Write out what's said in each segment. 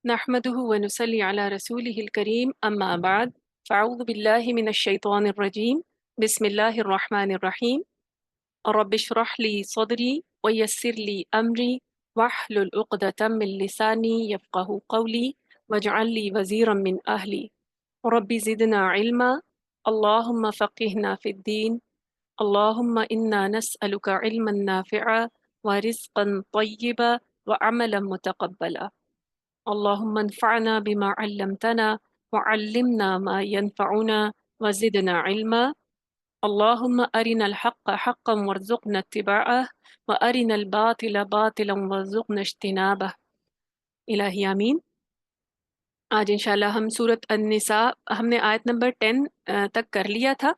نحمده ونصلي على رسوله الكريم أما بعد فأعوذ بالله من الشيطان الرجيم بسم الله الرحمن الرحيم رب اشرح لي صدري ويسر لي أمري واحلل عقدة من لساني يفقه قولي واجعل لي وزيرا من أهلي رب زدنا علما اللهم فقهنا في الدين اللهم إنا نسألك علما نافعا ورزقا طيبا وعملا متقبلا اللهم انفعنا بما علمتنا وعلمنا ما ينفعنا وزدنا علما اللهم أرنا الحق حقا وارزقنا اتباعه وأرنا الباطل باطلا وارزقنا اجتنابه الہی آمین۔ آج انشاءاللہ ہم سورت النساء ہم نے آیت نمبر 10 تک کر لیا تھا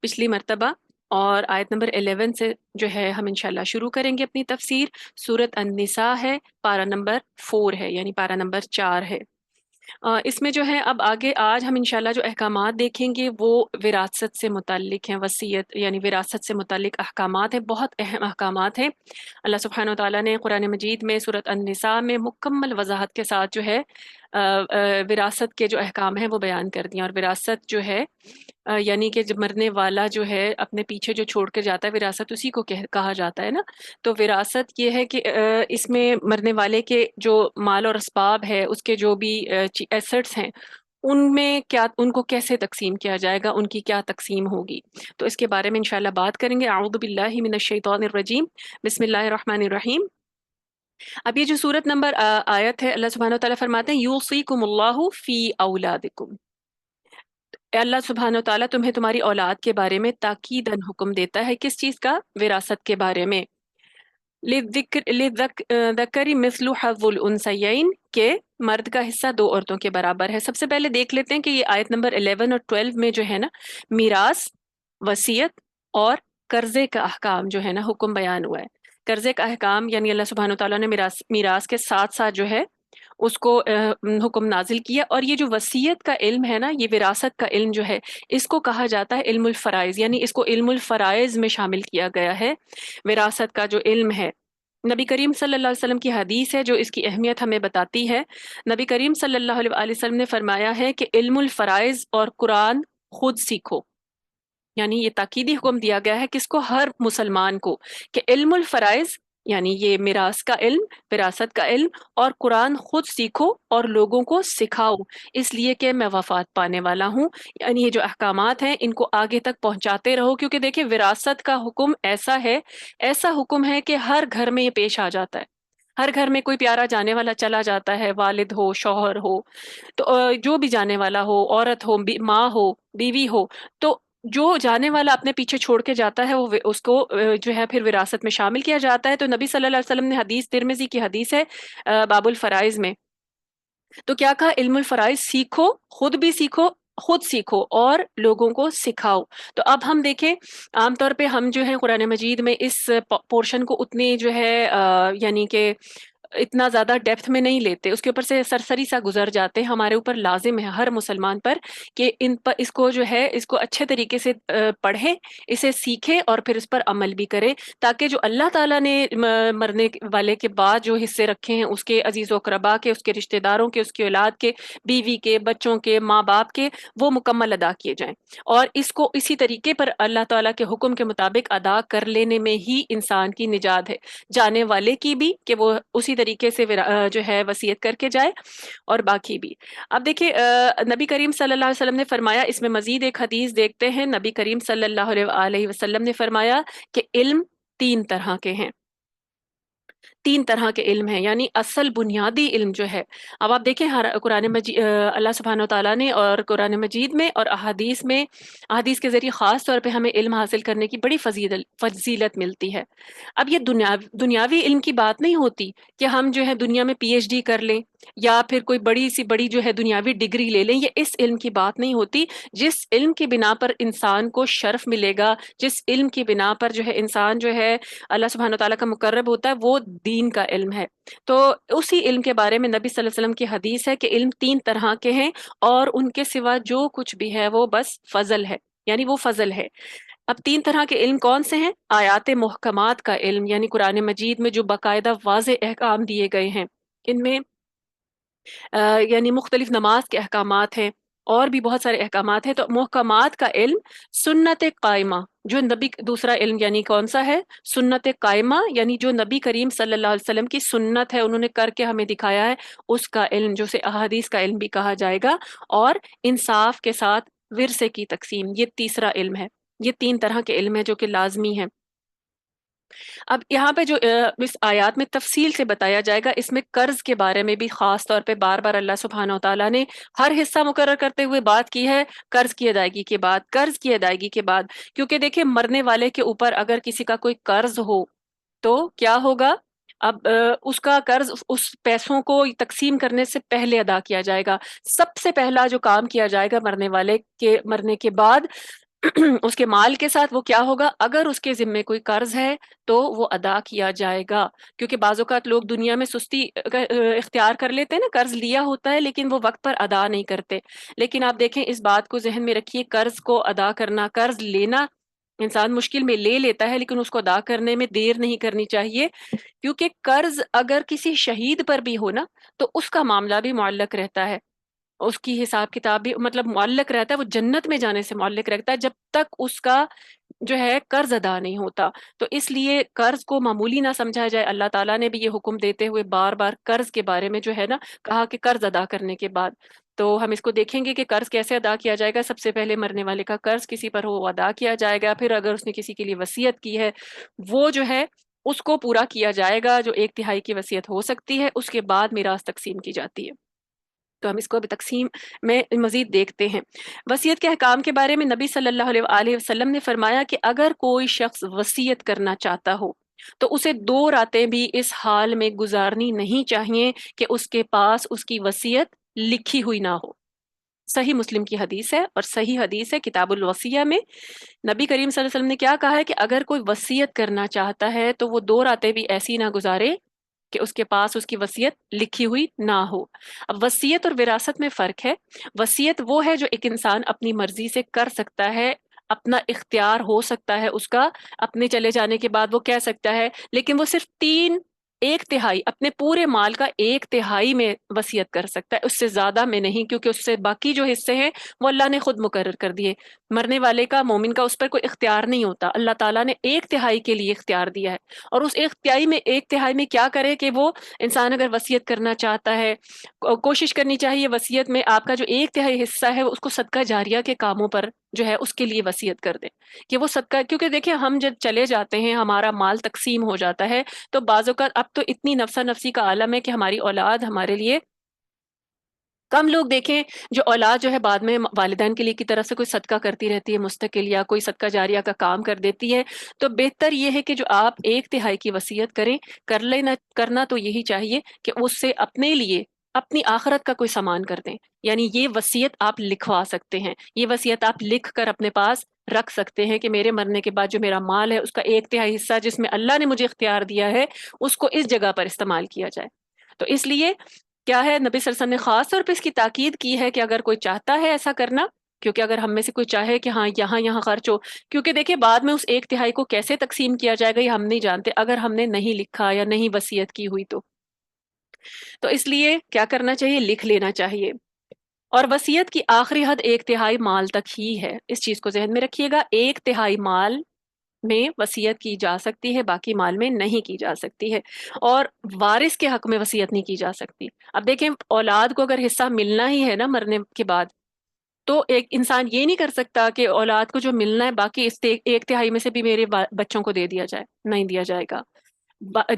پچھلی مرتبہ، اور آیت نمبر 11 سے جو ہے ہم انشاءاللہ شروع کریں گے اپنی تفسیر۔ سورت النساء ہے، پارہ نمبر 4 ہے، یعنی پارہ نمبر 4 ہے۔ اس میں جو ہے اب آگے آج ہم انشاءاللہ جو احکامات دیکھیں گے وہ وراثت سے متعلق ہیں، وصیت یعنی وراثت سے متعلق احکامات ہیں، بہت اہم احکامات ہیں۔ اللہ سبحانہ و تعالیٰ نے قرآن مجید میں سورۃ النساء میں مکمل وضاحت کے ساتھ جو ہے وراثت کے جو احکام ہیں وہ بیان کر دیے۔ اور وراثت جو ہے یعنی کہ جب مرنے والا جو ہے اپنے پیچھے جو چھوڑ کے جاتا ہے، وراثت اسی کو کہا جاتا ہے نا۔ تو وراثت یہ ہے کہ اس میں مرنے والے کے جو مال اور اسباب ہے، اس کے جو بھی ایسٹس ہیں، ان میں کیا، ان کو کیسے تقسیم کیا جائے گا، ان کی کیا تقسیم ہوگی، تو اس کے بارے میں انشاءاللہ بات کریں گے۔ اعوذ باللہ من الشیطان الرجیم، بسم اللہ الرحمن الرحیم۔ اب یہ جو سورت نمبر آیت ہے، اللہ سبحانہ وتعالیٰ فرماتے ہیں یوصیکم اللہ فی اولادکم، اللہ سبحانہ وتعالیٰ تمہیں تمہاری اولاد کے بارے میں تاکیداً حکم دیتا ہے، کس چیز کا؟ وراثت کے بارے میں۔ للذکر مثل حظ الانثیین، کہ مرد کا حصہ دو عورتوں کے برابر ہے۔ سب سے پہلے دیکھ لیتے ہیں کہ یہ آیت نمبر 11 اور 12 میں جو ہے نا میراث، وصیت اور قرضے کا احکام جو ہے نا حکم بیان ہوا ہے۔ قرضے کا احکام یعنی اللہ سبحانہ وتعالیٰ نے میراث کے ساتھ ساتھ جو ہے اس کو حکم نازل کیا۔ اور یہ جو وصیت کا علم ہے نا، یہ وراثت کا علم جو ہے، اس کو کہا جاتا ہے علم الفرائض، یعنی اس کو علم الفرائض میں شامل کیا گیا ہے۔ وراثت کا جو علم ہے، نبی کریم صلی اللہ علیہ وسلم کی حدیث ہے جو اس کی اہمیت ہمیں بتاتی ہے۔ نبی کریم صلی اللہ علیہ وسلم نے فرمایا ہے کہ علم الفرائض اور قرآن خود سیکھو، یعنی یہ تاکیدی حکم دیا گیا ہے کس کو؟ ہر مسلمان کو، کہ علم الفرائض یعنی یہ میراث کا علم، وراثت کا علم، اور قرآن خود سیکھو اور لوگوں کو سکھاؤ، اس لیے کہ میں وفات پانے والا ہوں۔ یعنی یہ جو احکامات ہیں ان کو آگے تک پہنچاتے رہو، کیونکہ دیکھیں وراثت کا حکم ایسا ہے، ایسا حکم ہے کہ ہر گھر میں یہ پیش آ جاتا ہے۔ ہر گھر میں کوئی پیارا جانے والا چلا جاتا ہے، والد ہو، شوہر ہو، تو جو بھی جانے والا ہو، عورت ہو، ماں ہو، بیوی ہو، تو جو جانے والا اپنے پیچھے چھوڑ کے جاتا ہے وہ اس کو جو ہے پھر وراثت میں شامل کیا جاتا ہے۔ تو نبی صلی اللہ علیہ وسلم نے حدیث، ترمذی کی حدیث ہے باب الفرائض میں، تو کیا کہا؟ علم الفرائض سیکھو، خود سیکھو اور لوگوں کو سکھاؤ۔ تو اب ہم دیکھیں عام طور پہ ہم جو ہے قرآن مجید میں اس پورشن کو اتنے جو ہے یعنی کہ اتنا زیادہ ڈیپتھ میں نہیں لیتے، اس کے اوپر سے سرسری سا گزر جاتے ہیں۔ ہمارے اوپر لازم ہے ہر مسلمان پر کہ اس کو جو ہے اس کو اچھے طریقے سے پڑھے، اسے سیکھے اور پھر اس پر عمل بھی کرے، تاکہ جو اللہ تعالیٰ نے مرنے والے کے بعد جو حصے رکھے ہیں، اس کے عزیز و اقربا کے، اس کے رشتہ داروں کے، اس کی اولاد کے، بیوی کے، بچوں کے، ماں باپ کے، وہ مکمل ادا کیے جائیں۔ اور اس کو اسی طریقے پر اللہ تعالیٰ کے حکم کے مطابق ادا کر لینے میں ہی انسان کی نجات ہے، جانے والے کی بھی کہ وہ اسی طریقے سے جو ہے وصیت کر کے جائے، اور باقی بھی۔ اب دیکھیں نبی کریم صلی اللہ علیہ وسلم نے فرمایا، اس میں مزید ایک حدیث دیکھتے ہیں۔ نبی کریم صلی اللہ علیہ وسلم نے فرمایا کہ علم تین طرح کے ہیں، تین طرح کے علم ہیں، یعنی اصل بنیادی علم جو ہے۔ اب آپ دیکھیں قرآن مجید، اللہ سبحانہ و تعالیٰ نے اور قرآن مجید میں اور احادیث میں، احادیث کے ذریعے خاص طور پہ ہمیں علم حاصل کرنے کی بڑی فضیلت ملتی ہے۔ اب یہ دنیاوی علم کی بات نہیں ہوتی کہ ہم جو ہے دنیا میں پی ایچ ڈی کر لیں یا پھر کوئی بڑی سی بڑی جو ہے دنیاوی ڈگری لے لیں، یہ اس علم کی بات نہیں ہوتی۔ جس علم کی بنا پر انسان کو شرف ملے گا، جس علم کی بنا پر جو ہے انسان جو ہے اللہ سبحانہ وتعالیٰ کا مقرب ہوتا ہے، وہ دین کا علم ہے۔ تو اسی علم کے بارے میں نبی صلی اللہ علیہ وسلم کی حدیث ہے کہ علم تین طرح کے ہیں، اور ان کے سوا جو کچھ بھی ہے وہ بس فضل ہے، یعنی وہ فضل ہے۔ اب تین طرح کے علم کون سے ہیں؟ آیات محکمات کا علم، یعنی قرآن مجید میں جو باقاعدہ واضح احکام دیے گئے ہیں، ان میں یعنی مختلف نماز کے احکامات ہیں اور بھی بہت سارے احکامات ہیں۔ تو محکمات کا علم سنت قائمہ، جو نبی، دوسرا علم یعنی کون سا ہے؟ سنت قائمہ، یعنی جو نبی کریم صلی اللہ علیہ وسلم کی سنت ہے، انہوں نے کر کے ہمیں دکھایا ہے، اس کا علم، جو سے احادیث کا علم بھی کہا جائے گا۔ اور انصاف کے ساتھ ورثے کی تقسیم، یہ تیسرا علم ہے۔ یہ تین طرح کے علم ہے جو کہ لازمی ہیں۔ اب یہاں پہ جو اس آیات میں تفصیل سے بتایا جائے گا، اس میں قرض کے بارے میں بھی خاص طور پہ بار بار اللہ سبحانہ و تعالیٰ نے ہر حصہ مقرر کرتے ہوئے بات کی ہے، قرض کی ادائیگی کے بعد، قرض کی ادائیگی کے بعد۔ کیونکہ دیکھیں، مرنے والے کے اوپر اگر کسی کا کوئی قرض ہو تو کیا ہوگا؟ اب اس کا قرض اس پیسوں کو تقسیم کرنے سے پہلے ادا کیا جائے گا۔ سب سے پہلا جو کام کیا جائے گا مرنے والے کے مرنے کے بعد اس کے مال کے ساتھ، وہ کیا ہوگا؟ اگر اس کے ذمے کوئی قرض ہے تو وہ ادا کیا جائے گا۔ کیونکہ بعض اوقات لوگ دنیا میں سستی اختیار کر لیتے ہیں نا، قرض لیا ہوتا ہے لیکن وہ وقت پر ادا نہیں کرتے۔ لیکن آپ دیکھیں، اس بات کو ذہن میں رکھیے، قرض کو ادا کرنا، قرض لینا انسان مشکل میں لے لیتا ہے لیکن اس کو ادا کرنے میں دیر نہیں کرنی چاہیے۔ کیونکہ قرض اگر کسی شہید پر بھی ہو نا، تو اس کا معاملہ بھی معلق رہتا ہے، اس کی حساب کتاب بھی مطلب معلق رہتا ہے، وہ جنت میں جانے سے معلق رہتا ہے جب تک اس کا جو ہے قرض ادا نہیں ہوتا۔ تو اس لیے قرض کو معمولی نہ سمجھا جائے۔ اللہ تعالیٰ نے بھی یہ حکم دیتے ہوئے بار بار قرض کے بارے میں جو ہے نا کہا کہ قرض ادا کرنے کے بعد۔ تو ہم اس کو دیکھیں گے کہ قرض کیسے ادا کیا جائے گا۔ سب سے پہلے مرنے والے کا قرض کسی پر ہو وہ ادا کیا جائے گا، پھر اگر اس نے کسی کے لیے وصیت کی ہے وہ جو ہے اس کو پورا کیا جائے گا، جو 1/3 کی وصیت ہو سکتی ہے۔ اس کے بعد میراث تقسیم کی جاتی ہے۔ تو ہم اس کو ابھی تقسیم میں مزید دیکھتے ہیں۔ وصیت کے احکام کے بارے میں نبی صلی اللہ علیہ وآلہ وسلم نے فرمایا کہ اگر کوئی شخص وصیت کرنا چاہتا ہو تو اسے 2 راتیں بھی اس حال میں گزارنی نہیں چاہیے کہ اس کے پاس اس کی وصیت لکھی ہوئی نہ ہو۔ صحیح مسلم کی حدیث ہے، اور صحیح حدیث ہے کتاب الوصیہ میں۔ نبی کریم صلی اللہ علیہ وسلم نے کیا کہا ہے کہ اگر کوئی وصیت کرنا چاہتا ہے تو وہ 2 راتیں بھی ایسی نہ گزارے کہ اس کے پاس اس کی وصیت لکھی ہوئی نہ ہو۔ اب وصیت اور وراثت میں فرق ہے۔ وصیت وہ ہے جو ایک انسان اپنی مرضی سے کر سکتا ہے، اپنا اختیار ہو سکتا ہے اس کا، اپنے چلے جانے کے بعد وہ کہہ سکتا ہے، لیکن وہ صرف 1/3 اپنے پورے مال کا 1/3 میں وصیت کر سکتا ہے، اس سے زیادہ میں نہیں، کیونکہ اس سے باقی جو حصے ہیں وہ اللہ نے خود مقرر کر دیے۔ مرنے والے کا، مومن کا اس پر کوئی اختیار نہیں ہوتا، اللہ تعالیٰ نے 1/3 کے لیے اختیار دیا ہے۔ اور اس 1/3 میں کیا کرے کہ وہ انسان اگر وصیت کرنا چاہتا ہے، کوشش کرنی چاہیے وصیت میں آپ کا جو 1/3 حصہ ہے اس کو صدقہ جاریہ کے کاموں پر جو ہے اس کے لیے وصیت کر دیں کہ وہ صدقہ، کیونکہ دیکھیں ہم جب چلے جاتے ہیں ہمارا مال تقسیم ہو جاتا ہے تو بعض اوقات اب تو اتنی نفسا نفسی کا عالم ہے کہ ہماری اولاد ہمارے لیے، کم لوگ دیکھیں جو اولاد جو ہے بعد میں والدین کے لیے کی طرف سے کوئی صدقہ کرتی رہتی ہے مستقل، یا کوئی صدقہ جاریہ کا کام کر دیتی ہے۔ تو بہتر یہ ہے کہ جو آپ 1/3 کی وصیت کریں، کرنا تو یہی چاہیے کہ اس سے اپنے لیے اپنی آخرت کا کوئی سامان کر دیں۔ یعنی یہ وصیت آپ لکھوا سکتے ہیں، یہ وصیت آپ لکھ کر اپنے پاس رکھ سکتے ہیں کہ میرے مرنے کے بعد جو میرا مال ہے اس کا 1/3 حصہ جس میں اللہ نے مجھے اختیار دیا ہے اس کو اس جگہ پر استعمال کیا جائے۔ تو اس لیے کیا ہے، نبی صلی اللہ علیہ وسلم نے خاص طور پہ اس کی تاکید کی ہے کہ اگر کوئی چاہتا ہے ایسا کرنا، کیونکہ اگر ہم میں سے کوئی چاہے کہ ہاں یہاں خرچ ہو، کیونکہ دیکھیں بعد میں اس 1/3 کو کیسے تقسیم کیا جائے گا یہ ہم نہیں جانتے اگر ہم نے نہیں لکھا یا نہیں وصیت کی ہوئی تو اس لیے کیا کرنا چاہیے، لکھ لینا چاہیے۔ اور وصیت کی آخری حد 1/3 مال تک ہی ہے، اس چیز کو ذہن میں رکھیے گا، 1/3 مال میں وصیت کی جا سکتی ہے، باقی مال میں نہیں کی جا سکتی ہے، اور وارث کے حق میں وصیت نہیں کی جا سکتی۔ اب دیکھیں اولاد کو اگر حصہ ملنا ہی ہے نا مرنے کے بعد، تو ایک انسان یہ نہیں کر سکتا کہ اولاد کو جو ملنا ہے باقی اس 1/3 میں سے بھی میرے بچوں کو دے دیا جائے، نہیں دیا جائے گا۔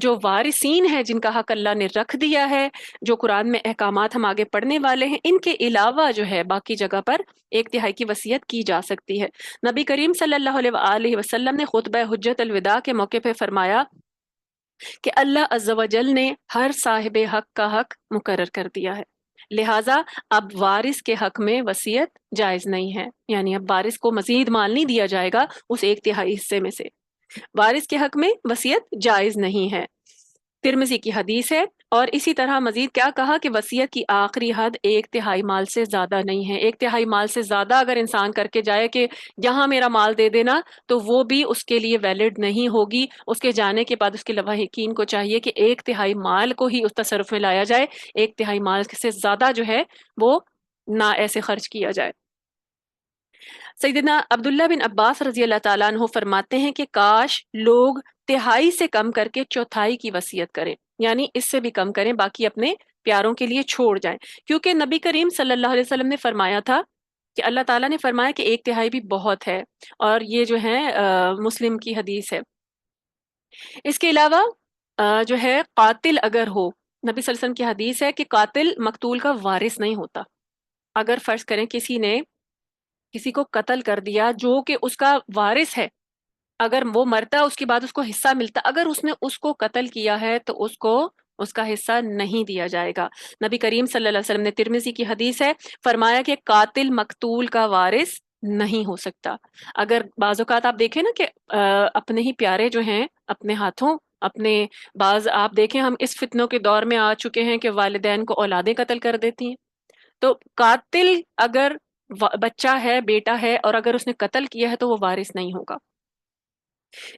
جو وارثین ہیں جن کا حق اللہ نے رکھ دیا ہے، جو قرآن میں احکامات ہم آگے پڑھنے والے ہیں، ان کے علاوہ جو ہے باقی جگہ پر 1/3 کی وصیت کی جا سکتی ہے۔ نبی کریم صلی اللہ علیہ وآلہ وسلم نے خطبہ حجت الوداع کے موقع پہ فرمایا کہ اللہ عز و جل نے ہر صاحب حق کا حق مقرر کر دیا ہے، لہٰذا اب وارث کے حق میں وصیت جائز نہیں ہے، یعنی اب وارث کو مزید مال نہیں دیا جائے گا اس 1/3 حصے میں سے، وارث کے حق میں وصیت جائز نہیں ہے۔ ترمذی کی حدیث ہے۔ اور اسی طرح مزید کیا کہا کہ وصیت کی آخری حد 1/3 مال سے زیادہ نہیں ہے۔ 1/3 مال سے زیادہ اگر انسان کر کے جائے کہ یہاں میرا مال دے دینا، تو وہ بھی اس کے لیے ویلڈ نہیں ہوگی۔ اس کے جانے کے بعد اس کے لواحقین کو چاہیے کہ 1/3 مال کو ہی اس تصرف میں لایا جائے، 1/3 مال سے زیادہ جو ہے وہ نہ ایسے خرچ کیا جائے۔ سیدنا عبداللہ بن عباس رضی اللہ تعالیٰ عنہ فرماتے ہیں کہ کاش لوگ تہائی سے کم کر کے چوتھائی کی وصیت کریں، یعنی اس سے بھی کم کریں، باقی اپنے پیاروں کے لیے چھوڑ جائیں، کیونکہ نبی کریم صلی اللہ علیہ وسلم نے فرمایا تھا کہ اللہ تعالیٰ نے فرمایا کہ 1/3 بھی بہت ہے، اور یہ جو ہے مسلم کی حدیث ہے۔ اس کے علاوہ جو ہے قاتل اگر ہو، نبی صلی اللہ علیہ وسلم کی حدیث ہے کہ قاتل مقتول کا وارث نہیں ہوتا۔ اگر فرض کریں کسی نے کسی کو قتل کر دیا جو کہ اس کا وارث ہے، اگر وہ مرتا اس کے بعد اس کو حصہ ملتا، اگر اس نے اس کو قتل کیا ہے تو اس کو اس کا حصہ نہیں دیا جائے گا۔ نبی کریم صلی اللہ علیہ وسلم نے، ترمذی کی حدیث ہے، فرمایا کہ قاتل مقتول کا وارث نہیں ہو سکتا۔ اگر بعض اوقات آپ دیکھیں نا کہ اپنے ہی پیارے جو ہیں اپنے ہاتھوں اپنے، بعض آپ دیکھیں ہم اس فتنوں کے دور میں آ چکے ہیں کہ والدین کو اولادیں قتل کر دیتی ہیں، تو قاتل اگر بچہ ہے، بیٹا ہے، اور اگر اس نے قتل کیا ہے تو وہ وارث نہیں ہوگا۔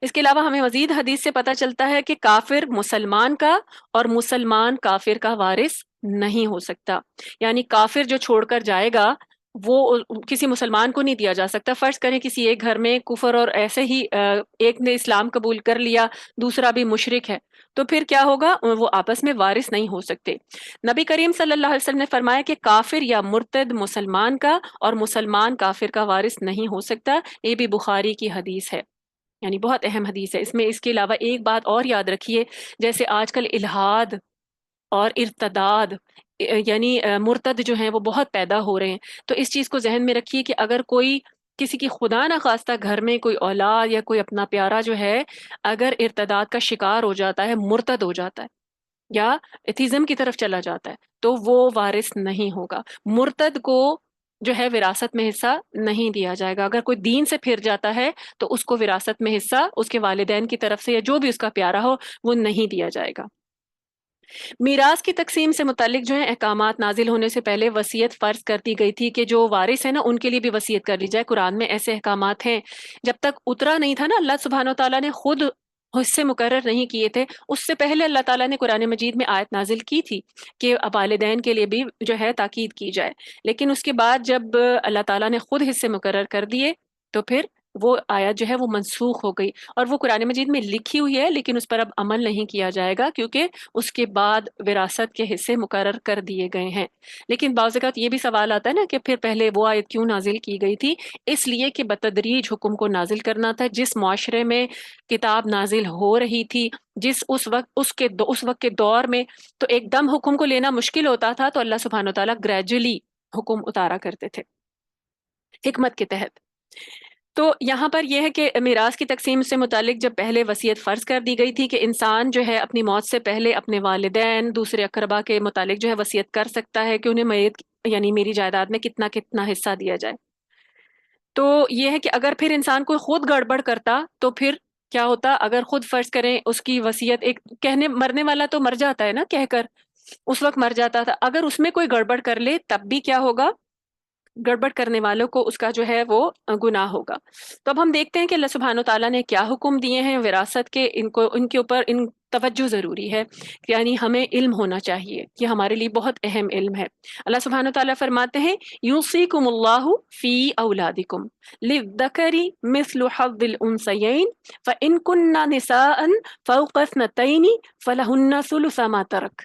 اس کے علاوہ ہمیں مزید حدیث سے پتہ چلتا ہے کہ کافر مسلمان کا اور مسلمان کافر کا وارث نہیں ہو سکتا، یعنی کافر جو چھوڑ کر جائے گا وہ کسی مسلمان کو نہیں دیا جا سکتا۔ فرض کریں کسی ایک گھر میں کفر اور ایسے ہی ایک نے اسلام قبول کر لیا، دوسرا بھی مشرک ہے، تو پھر کیا ہوگا؟ وہ آپس میں وارث نہیں ہو سکتے۔ نبی کریم صلی اللہ علیہ وسلم نے فرمایا کہ کافر یا مرتد مسلمان کا اور مسلمان کافر کا وارث نہیں ہو سکتا۔ یہ بھی بخاری کی حدیث ہے، یعنی بہت اہم حدیث ہے۔ اس میں اس کے علاوہ ایک بات اور یاد رکھیے، جیسے آج کل الحاد اور ارتداد، یعنی مرتد جو ہیں وہ بہت پیدا ہو رہے ہیں، تو اس چیز کو ذہن میں رکھیے کہ اگر کوئی کسی کی خدا نہ خواستہ گھر میں کوئی اولاد یا کوئی اپنا پیارا جو ہے اگر ارتداد کا شکار ہو جاتا ہے، مرتد ہو جاتا ہے یا ایتھیزم کی طرف چلا جاتا ہے، تو وہ وارث نہیں ہوگا۔ مرتد کو جو ہے وراثت میں حصہ نہیں دیا جائے گا۔ اگر کوئی دین سے پھر جاتا ہے تو اس کو وراثت میں حصہ اس کے والدین کی طرف سے یا جو بھی اس کا پیارا ہو وہ نہیں دیا جائے گا۔ میراث کی تقسیم سے متعلق جو ہے احکامات نازل ہونے سے پہلے وصیت فرض کر دی گئی تھی کہ جو وارث ہے نا ان کے لیے بھی وصیت کر لی جائے۔ قرآن میں ایسے احکامات ہیں، جب تک اترا نہیں تھا نا، اللہ سبحانہ و تعالیٰ نے خود حصے مقرر نہیں کیے تھے، اس سے پہلے اللہ تعالیٰ نے قرآن مجید میں آیت نازل کی تھی کہ والدین کے لیے بھی جو ہے تاکید کی جائے، لیکن اس کے بعد جب اللہ تعالیٰ نے خود حصے مقرر کر دیے تو پھر وہ آیت جو ہے وہ منسوخ ہو گئی، اور وہ قرآن مجید میں لکھی ہوئی ہے لیکن اس پر اب عمل نہیں کیا جائے گا، کیونکہ اس کے بعد وراثت کے حصے مقرر کر دیے گئے ہیں۔ لیکن بعض اوقات یہ بھی سوال آتا ہے نا کہ پھر پہلے وہ آیت کیوں نازل کی گئی تھی؟ اس لیے کہ بتدریج حکم کو نازل کرنا تھا۔ جس معاشرے میں کتاب نازل ہو رہی تھی، جس اس وقت کے دور میں تو ایک دم حکم کو لینا مشکل ہوتا تھا، تو اللہ سبحانہ و تعالیٰ گریجولی حکم اتارا کرتے تھے حکمت کے تحت۔ تو یہاں پر یہ ہے کہ میراث کی تقسیم سے متعلق جب پہلے وصیت فرض کر دی گئی تھی کہ انسان جو ہے اپنی موت سے پہلے اپنے والدین، دوسرے اقربا کے متعلق جو ہے وصیت کر سکتا ہے کہ انہیں میت یعنی میری جائیداد میں کتنا کتنا حصہ دیا جائے، تو یہ ہے کہ اگر پھر انسان کوئی خود گڑبڑ کرتا تو پھر کیا ہوتا؟ اگر خود فرض کریں اس کی وصیت، ایک کہنے مرنے والا تو مر جاتا ہے نا کہہ کر، اس وقت مر جاتا تھا، اگر اس میں کوئی گڑبڑ کر لے تب بھی کیا ہوگا؟ گڑبڑ کرنے والوں کو اس کا جو ہے وہ گناہ ہوگا۔ تو اب ہم دیکھتے ہیں کہ اللہ سبحانہ و تعالیٰ نے کیا حکم دیے ہیں وراثت کے، ان کے اوپر توجہ ضروری ہے، یعنی ہمیں علم ہونا چاہیے، یہ ہمارے لیے بہت اہم علم ہے۔ اللہ سبحانہ و تعالیٰ فرماتے ہیں یوصیکم اللہ فی اولادکم للذکر مثل حظ الانثیین فإن کن نساء فوق اثنتین فلہن ثلث ما ترک۔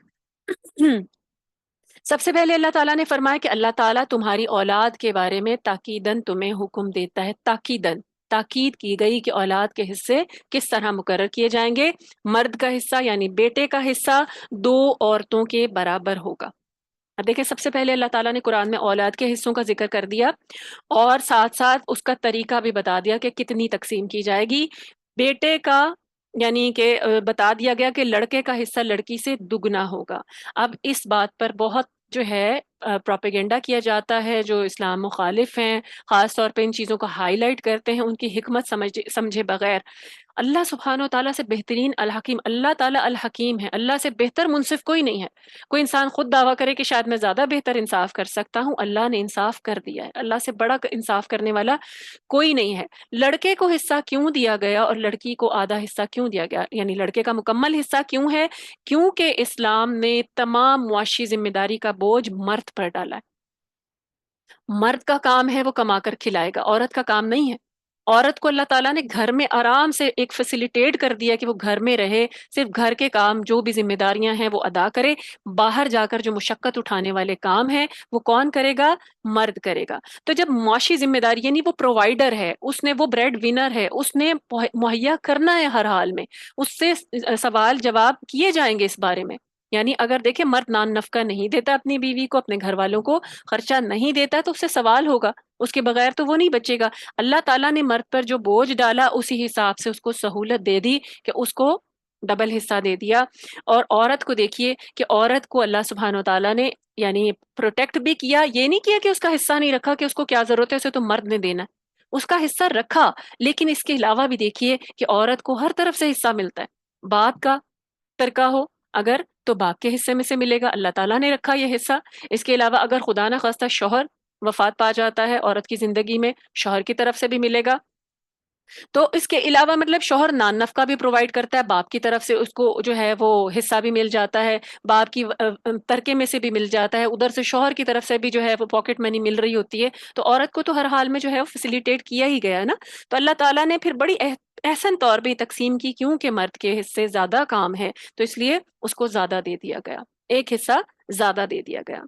سب سے پہلے اللہ تعالیٰ نے فرمایا کہ اللہ تعالیٰ تمہاری اولاد کے بارے میں تاکیداً تمہیں حکم دیتا ہے، تاکیداً تاکید کی گئی کہ اولاد کے حصے کس طرح مقرر کیے جائیں گے۔ مرد کا حصہ یعنی بیٹے کا حصہ 2 عورتوں کے برابر ہوگا۔ اب دیکھیں سب سے پہلے اللہ تعالیٰ نے قرآن میں اولاد کے حصوں کا ذکر کر دیا اور ساتھ ساتھ اس کا طریقہ بھی بتا دیا کہ کتنی تقسیم کی جائے گی۔ بیٹے کا یعنی کہ بتا دیا گیا کہ لڑکے کا حصہ لڑکی سے دگنا ہوگا۔ اب اس بات پر بہت جو ہے پروپیگنڈا کیا جاتا ہے، جو اسلام مخالف ہیں خاص طور پہ ان چیزوں کو ہائی لائٹ کرتے ہیں ان کی حکمت سمجھے بغیر، اللہ سبحانہ و تعالیٰ سے بہترین الحکیم، اللہ تعالیٰ الحکیم ہے، اللہ سے بہتر منصف کوئی نہیں ہے۔ کوئی انسان خود دعویٰ کرے کہ شاید میں زیادہ بہتر انصاف کر سکتا ہوں، اللہ نے انصاف کر دیا ہے، اللہ سے بڑا انصاف کرنے والا کوئی نہیں ہے۔ لڑکے کو حصہ کیوں دیا گیا اور لڑکی کو آدھا حصہ کیوں دیا گیا، یعنی لڑکے کا مکمل حصہ کیوں ہے؟ کیونکہ اسلام نے تمام معاشی ذمہ داری کا بوجھ مرد پر ڈالا ہے۔ مرد کا کام ہے وہ کما کر کھلائے گا، عورت کا کام نہیں ہے۔ عورت کو اللہ تعالیٰ نے گھر میں آرام سے ایک فیسیلیٹیٹ کر دیا کہ وہ گھر میں رہے، صرف گھر کے کام جو بھی ذمہ داریاں ہیں وہ ادا کرے، باہر جا کر جو مشقت اٹھانے والے کام ہیں وہ کون کرے گا؟ مرد کرے گا۔ تو جب معاشی ذمہ داری، یعنی وہ پرووائڈر ہے، اس نے وہ بریڈ ونر ہے، اس نے مہیا کرنا ہے ہر حال میں، اس سے سوال جواب کیے جائیں گے اس بارے میں۔ یعنی اگر دیکھیں مرد نان نفقہ نہیں دیتا اپنی بیوی کو، اپنے گھر والوں کو خرچہ نہیں دیتا، تو اس سے سوال ہوگا، اس کے بغیر تو وہ نہیں بچے گا۔ اللہ تعالیٰ نے مرد پر جو بوجھ ڈالا اسی حساب سے اس کو سہولت دے دی کہ اس کو ڈبل حصہ دے دیا۔ اور عورت کو دیکھیے کہ عورت کو اللہ سبحانہ و تعالیٰ نے یعنی پروٹیکٹ بھی کیا، یہ نہیں کیا کہ اس کا حصہ نہیں رکھا کہ اس کو کیا ضرورت ہے، اسے تو مرد نے دینا ہے، اس کا حصہ رکھا، لیکن اس کے علاوہ بھی دیکھیے کہ عورت کو ہر طرف سے حصہ ملتا ہے۔ باپ کا ترکہ ہو اگر تو باپ کے حصے میں سے ملے گا، اللہ تعالیٰ نے رکھا یہ حصہ۔ اس کے علاوہ اگر خدا نہ خواستہ شوہر وفات پا جاتا ہے عورت کی زندگی میں، شوہر کی طرف سے بھی ملے گا۔ تو اس کے علاوہ مطلب شوہر نان نفقہ بھی پرووائڈ کرتا ہے، باپ کی طرف سے اس کو جو ہے وہ حصہ بھی مل جاتا ہے، باپ کی ترکے میں سے بھی مل جاتا ہے، ادھر سے شوہر کی طرف سے بھی جو ہے وہ پاکٹ منی مل رہی ہوتی ہے۔ تو عورت کو تو ہر حال میں جو ہے وہ فیسیلیٹیٹ کیا ہی گیا ہے نا۔ تو اللہ تعالیٰ نے پھر بڑی احسن طور پہ تقسیم کی، کیونکہ مرد کے حصے زیادہ کام ہے تو اس لیے اس کو زیادہ دے دیا گیا، ایک حصہ زیادہ دے دیا گیا۔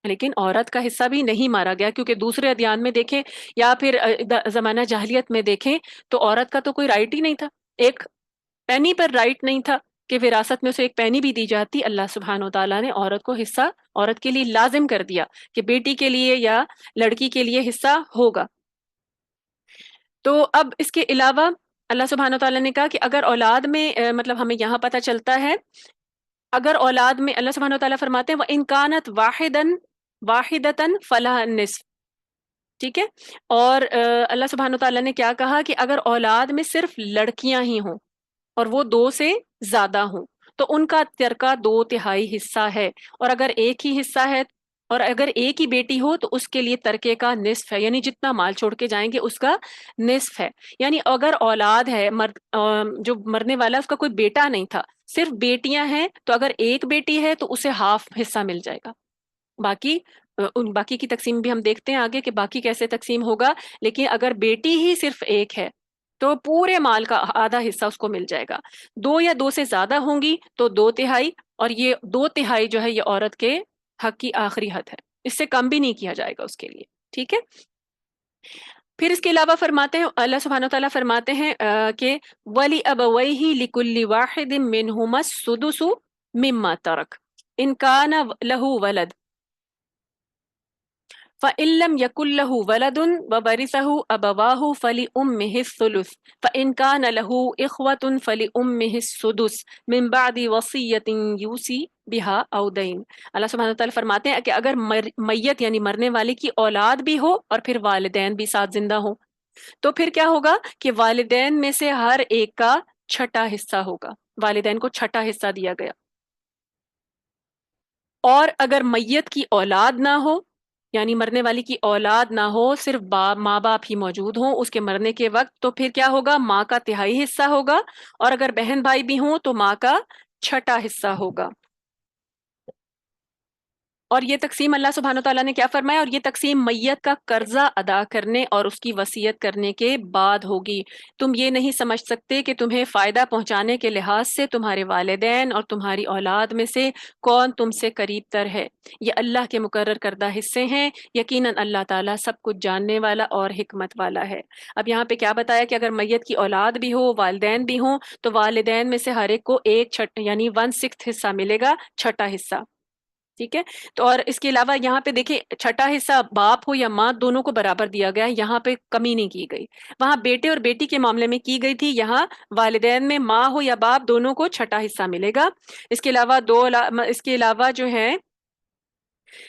لیکن عورت کا حصہ بھی نہیں مارا گیا، کیونکہ دوسرے ادیان میں دیکھیں یا پھر زمانہ جاہلیت میں دیکھیں تو عورت کا تو کوئی رائٹ ہی نہیں تھا، ایک پینی پر رائٹ نہیں تھا کہ وراثت میں اسے ایک پینی بھی دی جاتی۔ اللہ سبحانہ و تعالیٰ نے عورت کو حصہ عورت کے لیے لازم کر دیا کہ بیٹی کے لیے یا لڑکی کے لیے حصہ ہوگا۔ تو اب اس کے علاوہ اللہ سبحانہ و تعالیٰ نے کہا کہ اگر اولاد میں مطلب ہمیں یہاں پتہ چلتا ہے، اگر اولاد میں اللہ سبحانہ و تعالیٰ فرماتے ہیں وَإِن كَانَتْ وَاحِدَةً فَلَهَا النِّصْفُ، ٹھیک ہے؟ اور اللہ سبحانہ و تعالیٰ نے کیا کہا کہ اگر اولاد میں صرف لڑکیاں ہی ہوں اور وہ دو سے زیادہ ہوں تو ان کا ترکہ 2/3 حصہ ہے، اور اگر ایک ہی حصہ ہے اور اگر ایک ہی بیٹی ہو تو اس کے لیے ترکے کا نصف ہے، یعنی جتنا مال چھوڑ کے جائیں گے اس کا نصف ہے۔ یعنی اگر اولاد ہے، جو مرنے والا اس کا کوئی بیٹا نہیں تھا، صرف بیٹیاں ہیں، تو اگر ایک بیٹی ہے تو اسے ہاف حصہ مل جائے گا۔ باقی ان باقی کی تقسیم بھی ہم دیکھتے ہیں آگے کہ باقی کیسے تقسیم ہوگا، لیکن اگر بیٹی ہی صرف ایک ہے تو پورے مال کا آدھا حصہ اس کو مل جائے گا۔ دو یا دو سے زیادہ ہوں گی تو 2/3، اور یہ 2/3 جو ہے یہ عورت کے حق کی آخری حد ہے، اس سے کم بھی نہیں کیا جائے گا اس کے لیے، ٹھیک ہے؟ پھر اس کے علاوہ فرماتے ہیں اللہ سبحانہ وتعالیٰ فرماتے ہیں کہ وَلِأَبَوَيْهِ لِكُلِّ وَاحِدٍ مِّنْهُمَا السُّدُسُ مِمَّا تَرَكَ إِنْ كَانَ لَهُ وَلَدٌ فَإِن لَّمْ يَكُن لَّهُ وَلَدٌ وَوَرِثَهُ أَبَوَاهُ فَلِأُمِّهِ الثُّلُثُ فَإِن كَانَ لَهُ إِخْوَةٌ فَلِأُمِّهِ السُّدُسُ مِن بَعْدِ وَصِيَّةٍ يُوصِي بِهَا أَوْ دَيْنٍ۔ اللہ سبحانہ وتعالیٰ فرماتے ہیں کہ اگر میت یعنی مرنے والے کی اولاد بھی ہو اور پھر والدین بھی ساتھ زندہ ہوں تو پھر کیا ہوگا کہ والدین میں سے ہر ایک کا چھٹا حصہ ہوگا، والدین کو چھٹا حصہ دیا گیا۔ اور اگر میت کی اولاد نہ ہو، یعنی مرنے والی کی اولاد نہ ہو، صرف ماں باپ ہی موجود ہوں اس کے مرنے کے وقت، تو پھر کیا ہوگا؟ ماں کا تہائی حصہ ہوگا، اور اگر بہن بھائی بھی ہوں تو ماں کا چھٹا حصہ ہوگا۔ اور یہ تقسیم اللہ سبحانہ تعالیٰ نے کیا فرمایا؟ اور یہ تقسیم میت کا قرضہ ادا کرنے اور اس کی وصیت کرنے کے بعد ہوگی۔ تم یہ نہیں سمجھ سکتے کہ تمہیں فائدہ پہنچانے کے لحاظ سے تمہارے والدین اور تمہاری اولاد میں سے کون تم سے قریب تر ہے، یہ اللہ کے مقرر کردہ حصے ہیں، یقیناً اللہ تعالیٰ سب کچھ جاننے والا اور حکمت والا ہے۔ اب یہاں پہ کیا بتایا کہ اگر میت کی اولاد بھی ہو، والدین بھی ہوں، تو والدین میں سے ہر ایک کو ایک یعنی 1/6 حصہ ملے گا، چھٹا حصہ، ٹھیک ہے؟ تو اور اس کے علاوہ یہاں پہ دیکھیں چھٹا حصہ باپ ہو یا ماں دونوں کو برابر دیا گیا ہے، یہاں پہ کمی نہیں کی گئی۔ وہاں بیٹے اور بیٹی کے معاملے میں کی گئی تھی، یہاں والدین میں ماں ہو یا باپ دونوں کو چھٹا حصہ ملے گا۔ اس کے علاوہ اس کے علاوہ جو ہے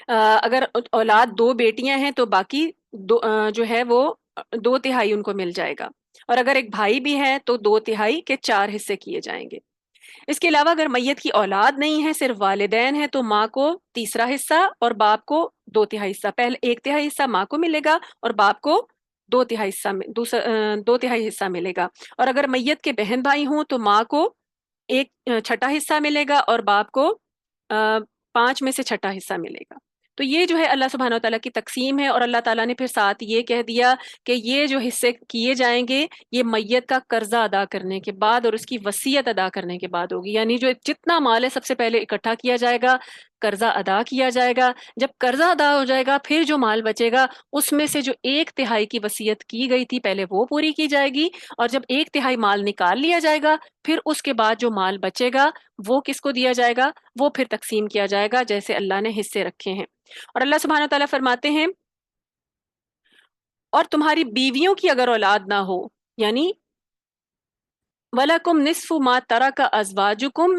اگر اولاد 2 بیٹیاں ہیں تو باقی جو ہے وہ 2/3 ان کو مل جائے گا۔ اور اگر ایک بھائی بھی ہے تو 2/3 کے 4 حصے کیے جائیں گے۔ اس کے علاوہ اگر میت کی اولاد نہیں ہے، صرف والدین ہیں، تو ماں کو تیسرا حصہ اور باپ کو 2/3 حصہ، پہلے 1/3 حصہ ماں کو ملے گا اور باپ کو 2/3 حصہ 2/3 حصہ ملے گا۔ اور اگر میت کے بہن بھائی ہوں تو ماں کو 1/6 حصہ ملے گا اور باپ کو 5/6 حصہ ملے گا۔ تو یہ جو ہے اللہ سبحانہ و تعالیٰ کی تقسیم ہے، اور اللہ تعالیٰ نے پھر ساتھ یہ کہہ دیا کہ یہ جو حصے کیے جائیں گے یہ میت کا قرضہ ادا کرنے کے بعد اور اس کی وصیت ادا کرنے کے بعد ہوگی، یعنی جو جتنا مال ہے سب سے پہلے اکٹھا کیا جائے گا، قرضہ ادا کیا جائے گا، جب قرضہ ادا ہو جائے گا پھر جو مال بچے گا اس میں سے جو 1/3 کی وصیت کی گئی تھی پہلے وہ پوری کی جائے گی، اور جب 1/3 مال نکال لیا جائے گا پھر اس کے بعد جو مال بچے گا وہ کس کو دیا جائے گا، وہ پھر تقسیم کیا جائے گا جیسے اللہ نے حصے رکھے ہیں۔ اور اللہ سبحانہ تعالیٰ فرماتے ہیں اور تمہاری بیویوں کی اگر اولاد نہ ہو، یعنی وَلَكُمْ نِصْفُ مَا تَرَكَ أَزْوَاجُكُمْ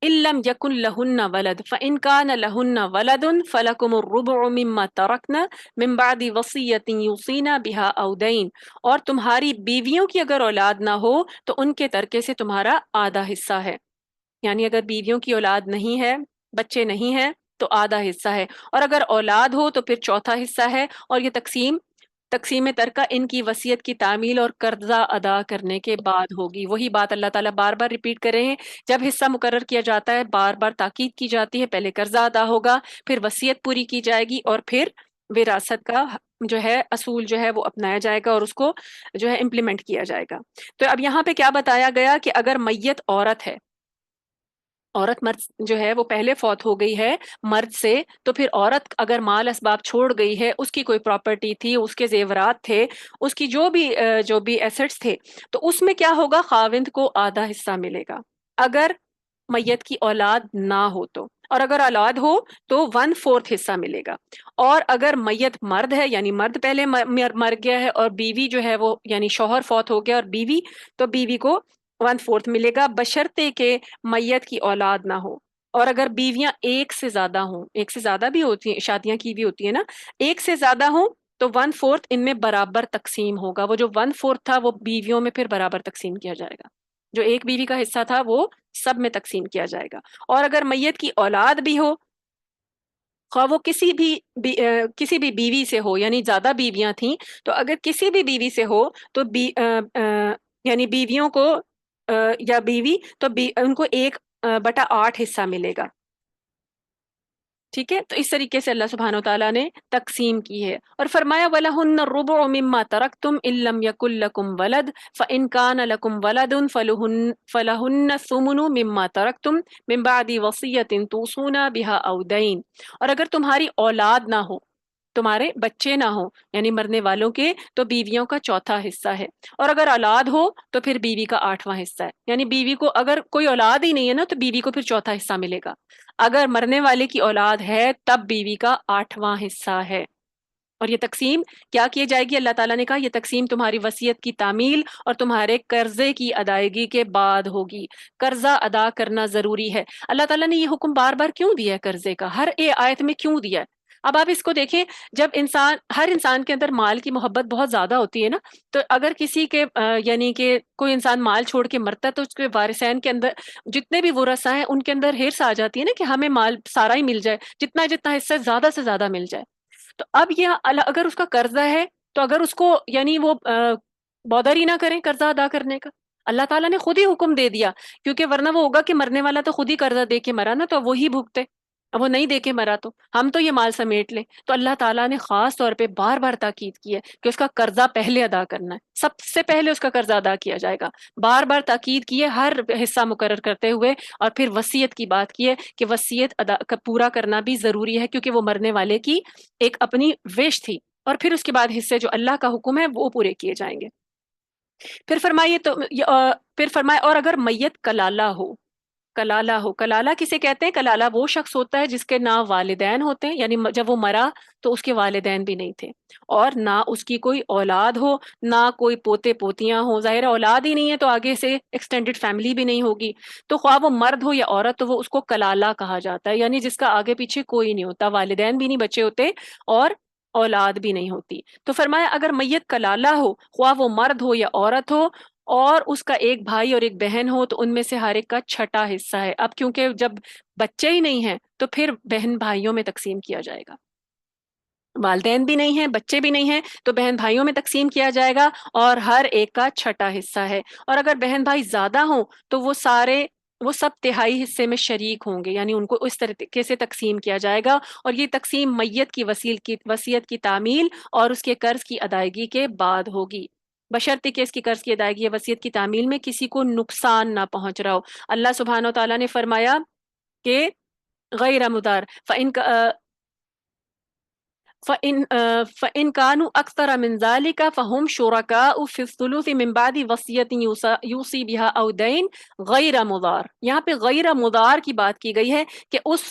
إِن لَّمْ يَكُن لَّهُنَّ وَلَدٌ فَإِن كَانَ لَّهُنَّ وَلَدٌ فَلَكُمُ الرُّبُعُ مِمَّا تَرَكْنَ مِن بَعْدِ وَصِيَّةٍ يُوصِينَ بِهَا أَوْ دَيْنٍ، اور تمہاری بیویوں کی اگر اولاد نہ ہو تو ان کے ترکے سے تمہارا آدھا حصہ ہے، یعنی اگر بیویوں کی اولاد نہیں ہے، بچے نہیں ہیں تو آدھا حصہ ہے، اور اگر اولاد ہو تو پھر چوتھا حصہ ہے، اور یہ تقسیم ترکہ ان کی وصیت کی تعمیل اور قرضہ ادا کرنے کے بعد ہوگی۔ وہی بات اللہ تعالیٰ بار بار ریپیٹ کر رہے ہیں، جب حصہ مقرر کیا جاتا ہے بار بار تاکید کی جاتی ہے، پہلے قرضہ ادا ہوگا، پھر وصیت پوری کی جائے گی، اور پھر وراثت کا جو ہے اصول جو ہے وہ اپنایا جائے گا اور اس کو جو ہے امپلیمنٹ کیا جائے گا۔ تو اب یہاں پہ کیا بتایا گیا کہ اگر میت عورت ہے، عورت مرد جو ہے وہ پہلے فوت ہو گئی ہے مرد سے، تو پھر عورت اگر مال اسباب چھوڑ گئی ہے، اس کی کوئی پراپرٹی تھی، اس کے زیورات تھے، اس کی جو بھی ایسٹس تھے، تو اس میں کیا ہوگا، خاوند کو آدھا حصہ ملے گا اگر میت کی اولاد نہ ہو تو، اور اگر اولاد ہو تو 1/4 حصہ ملے گا۔ اور اگر میت مرد ہے، یعنی مرد پہلے مر گیا ہے اور بیوی جو ہے وہ یعنی شوہر فوت ہو گیا اور بیوی، تو بیوی کو 1/4 ملے گا بشرطے کہ میت کی اولاد نہ ہو۔ اور اگر بیویاں ایک سے زیادہ ہوں، ایک سے زیادہ بھی ہوتی ہیں، شادیاں کی بھی ہوتی ہیں نا، ایک سے زیادہ ہوں تو 1/4 ان میں برابر تقسیم ہوگا، وہ جو 1/4 تھا وہ بیویوں میں پھر برابر تقسیم کیا جائے گا، جو ایک بیوی کا حصہ تھا وہ سب میں تقسیم کیا جائے گا۔ اور اگر میت کی اولاد بھی ہو، خواہ وہ کسی بھی بیوی سے ہو، یعنی زیادہ بیویاں تھیں تو اگر کسی بھی بیوی سے ہو تو یعنی بیویوں کو یا بیوی تو ان کو 1/8 حصہ ملے گا، ٹھیک ہے۔ تو اس طریقے سے اللہ سبحانہ و تعالیٰ نے تقسیم کی ہے، اور فرمایا وَلَهُنَّ الرُّبُعُ مِمَّا تَرَكْتُمْ إِن لَّمْ يَكُن لَّكُمْ وَلَدٌ فَإِن كَانَ لَكُمْ وَلَدٌ فَلَهُنَّ الثُّمُنُ مِمَّا تَرَكْتُمْ مِن بَعْدِ وَصِيَّةٍ تُوصُونَ بِهَا أَوْ دَيْنٍ، اور اگر تمہاری اولاد نہ ہو، تمہارے بچے نہ ہوں یعنی مرنے والوں کے، تو بیویوں کا چوتھا حصہ ہے، اور اگر اولاد ہو تو پھر بیوی کا 8واں حصہ ہے، یعنی بیوی کو اگر کوئی اولاد ہی نہیں ہے نا تو بیوی کو پھر چوتھا حصہ ملے گا، اگر مرنے والے کی اولاد ہے تب بیوی کا 8واں حصہ ہے۔ اور یہ تقسیم کیا کی جائے گی، اللہ تعالیٰ نے کہا یہ تقسیم تمہاری وصیت کی تعمیل اور تمہارے قرضے کی ادائیگی کے بعد ہوگی، قرضہ ادا کرنا ضروری ہے۔ اللہ تعالیٰ نے یہ حکم بار بار کیوں دیا ہے قرضے کا، ہر آیت میں کیوں دیا ہے؟ اب آپ اس کو دیکھیں، جب ہر انسان کے اندر مال کی محبت بہت زیادہ ہوتی ہے نا، تو اگر کسی کے یعنی کہ کوئی انسان مال چھوڑ کے مرتا ہے تو اس کے وارثین کے اندر جتنے بھی ورثاء ہیں ان کے اندر ہرس آ جاتی ہے نا کہ ہمیں مال سارا ہی مل جائے، جتنا جتنا حصہ زیادہ سے زیادہ مل جائے۔ تو اب یہ اگر اس کا قرضہ ہے تو اگر اس کو یعنی وہ بودر ہی نہ کریں قرضہ ادا کرنے کا، اللہ تعالیٰ نے خود ہی حکم دے دیا، کیونکہ ورنہ وہ ہوگا کہ مرنے والا تو خود ہی قرضہ دے کے مرا نا تو وہی بھگتے، اب وہ نہیں دے کے مرا تو ہم تو یہ مال سمیٹ لیں، تو اللہ تعالیٰ نے خاص طور پہ بار بار تاکید کی ہے کہ اس کا قرضہ پہلے ادا کرنا ہے، سب سے پہلے اس کا قرضہ ادا کیا جائے گا، بار بار تاکید کی ہے ہر حصہ مقرر کرتے ہوئے، اور پھر وصیت کی بات کی ہے کہ وصیت پورا کرنا بھی ضروری ہے کیونکہ وہ مرنے والے کی ایک اپنی وش تھی، اور پھر اس کے بعد حصے جو اللہ کا حکم ہے وہ پورے کیے جائیں گے۔ پھر فرمائے اور اگر میت کلالہ کسے کہتے ہیں؟ کلالہ وہ شخص ہوتا ہے جس کے نہ والدین ہوتے ہیں، یعنی جب وہ مرا تو اس کے والدین بھی نہیں تھے، اور نہ اس کی کوئی اولاد ہو، نہ کوئی پوتے پوتیاں ہوں، ظاہر ہے اولاد ہی نہیں ہے تو آگے سے ایکسٹینڈڈ فیملی بھی نہیں ہوگی، تو خواہ وہ مرد ہو یا عورت تو وہ اس کو کلالہ کہا جاتا ہے، یعنی جس کا آگے پیچھے کوئی نہیں ہوتا، والدین بھی نہیں بچے ہوتے اور اولاد بھی نہیں ہوتی۔ تو فرمایا اگر میت کلالہ ہو، خواہ وہ مرد ہو یا عورت ہو، اور اس کا ایک بھائی اور ایک بہن ہو، تو ان میں سے ہر ایک کا چھٹا حصہ ہے۔ اب کیونکہ جب بچے ہی نہیں ہیں تو پھر بہن بھائیوں میں تقسیم کیا جائے گا، والدین بھی نہیں ہیں، بچے بھی نہیں ہیں، تو بہن بھائیوں میں تقسیم کیا جائے گا، اور ہر ایک کا چھٹا حصہ ہے۔ اور اگر بہن بھائی زیادہ ہوں تو وہ سب تہائی حصے میں شریک ہوں گے، یعنی ان کو اس طریقے سے تقسیم کیا جائے گا، اور یہ تقسیم میت کی وصیت کی تعمیل اور اس کے قرض کی ادائیگی کے بعد ہوگی، بشرطے کہ اس کی قرض کی ادائیگی یا وصیت کی تعمیل میں کسی کو نقصان نہ پہنچ رہا ہو۔ اللہ سبحانہ و تعالیٰ نے فرمایا کہ غیر مدار فَإِن كَانُوا أَكْثَرَ مِن ذَلِكَ فَهُمْ شُرَكَاءُ فِي الثُّلُثِ مِن بَعْدِ وَصِيَّةٍ يُوصِي بِهَا أَوْ دَيْنٍ غَيْرَ مُضَارٍ۔ یہاں پہ غیر مضار کی بات کی گئی ہے کہ اس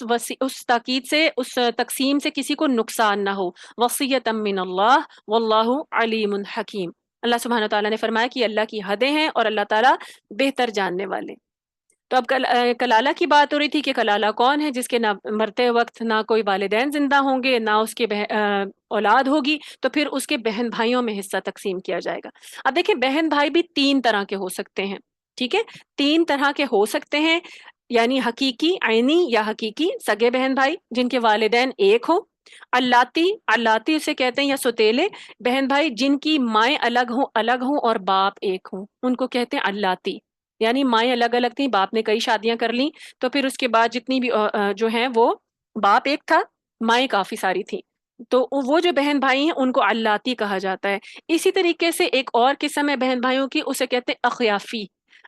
تاکید سے، اس تقسیم سے کسی کو نقصان نہ ہو۔ وَصِيَّةً مِّنَ اللَّهِ وَاللَّهُ عَلِيمٌ حَكِيمٌ۔ اللہ سبحانہ تعالیٰ نے فرمایا کہ اللہ کی حدیں ہیں اور اللہ تعالیٰ بہتر جاننے والے۔ تو اب کلالہ کی بات ہو رہی تھی کہ کلالہ کون ہے؟ جس کے نہ مرتے وقت نہ کوئی والدین زندہ ہوں گے، نہ اس کے اولاد ہوگی، تو پھر اس کے بہن بھائیوں میں حصہ تقسیم کیا جائے گا۔ اب دیکھیں بہن بھائی بھی تین طرح کے ہو سکتے ہیں، ٹھیک ہے؟ تین طرح کے ہو سکتے ہیں، یعنی حقیقی، عینی یا حقیقی سگے بہن بھائی جن کے والدین ایک ہوں، الاتی اسے کہتے ہیں، یا سوتیلے بہن بھائی جن کی مائیں الگ ہوں اور باپ ایک ہوں، ان کو کہتے ہیں الاتی، یعنی مائیں الگ الگ تھیں، باپ نے کئی شادیاں کر لیں، تو پھر اس کے بعد جتنی بھی جو ہیں وہ باپ ایک تھا، مائیں کافی ساری تھیں، تو وہ جو بہن بھائی ہیں ان کو الاتی کہا جاتا ہے۔ اسی طریقے سے ایک اور قسم ہے بہن بھائیوں کی، اسے کہتے ہیں اخیافی۔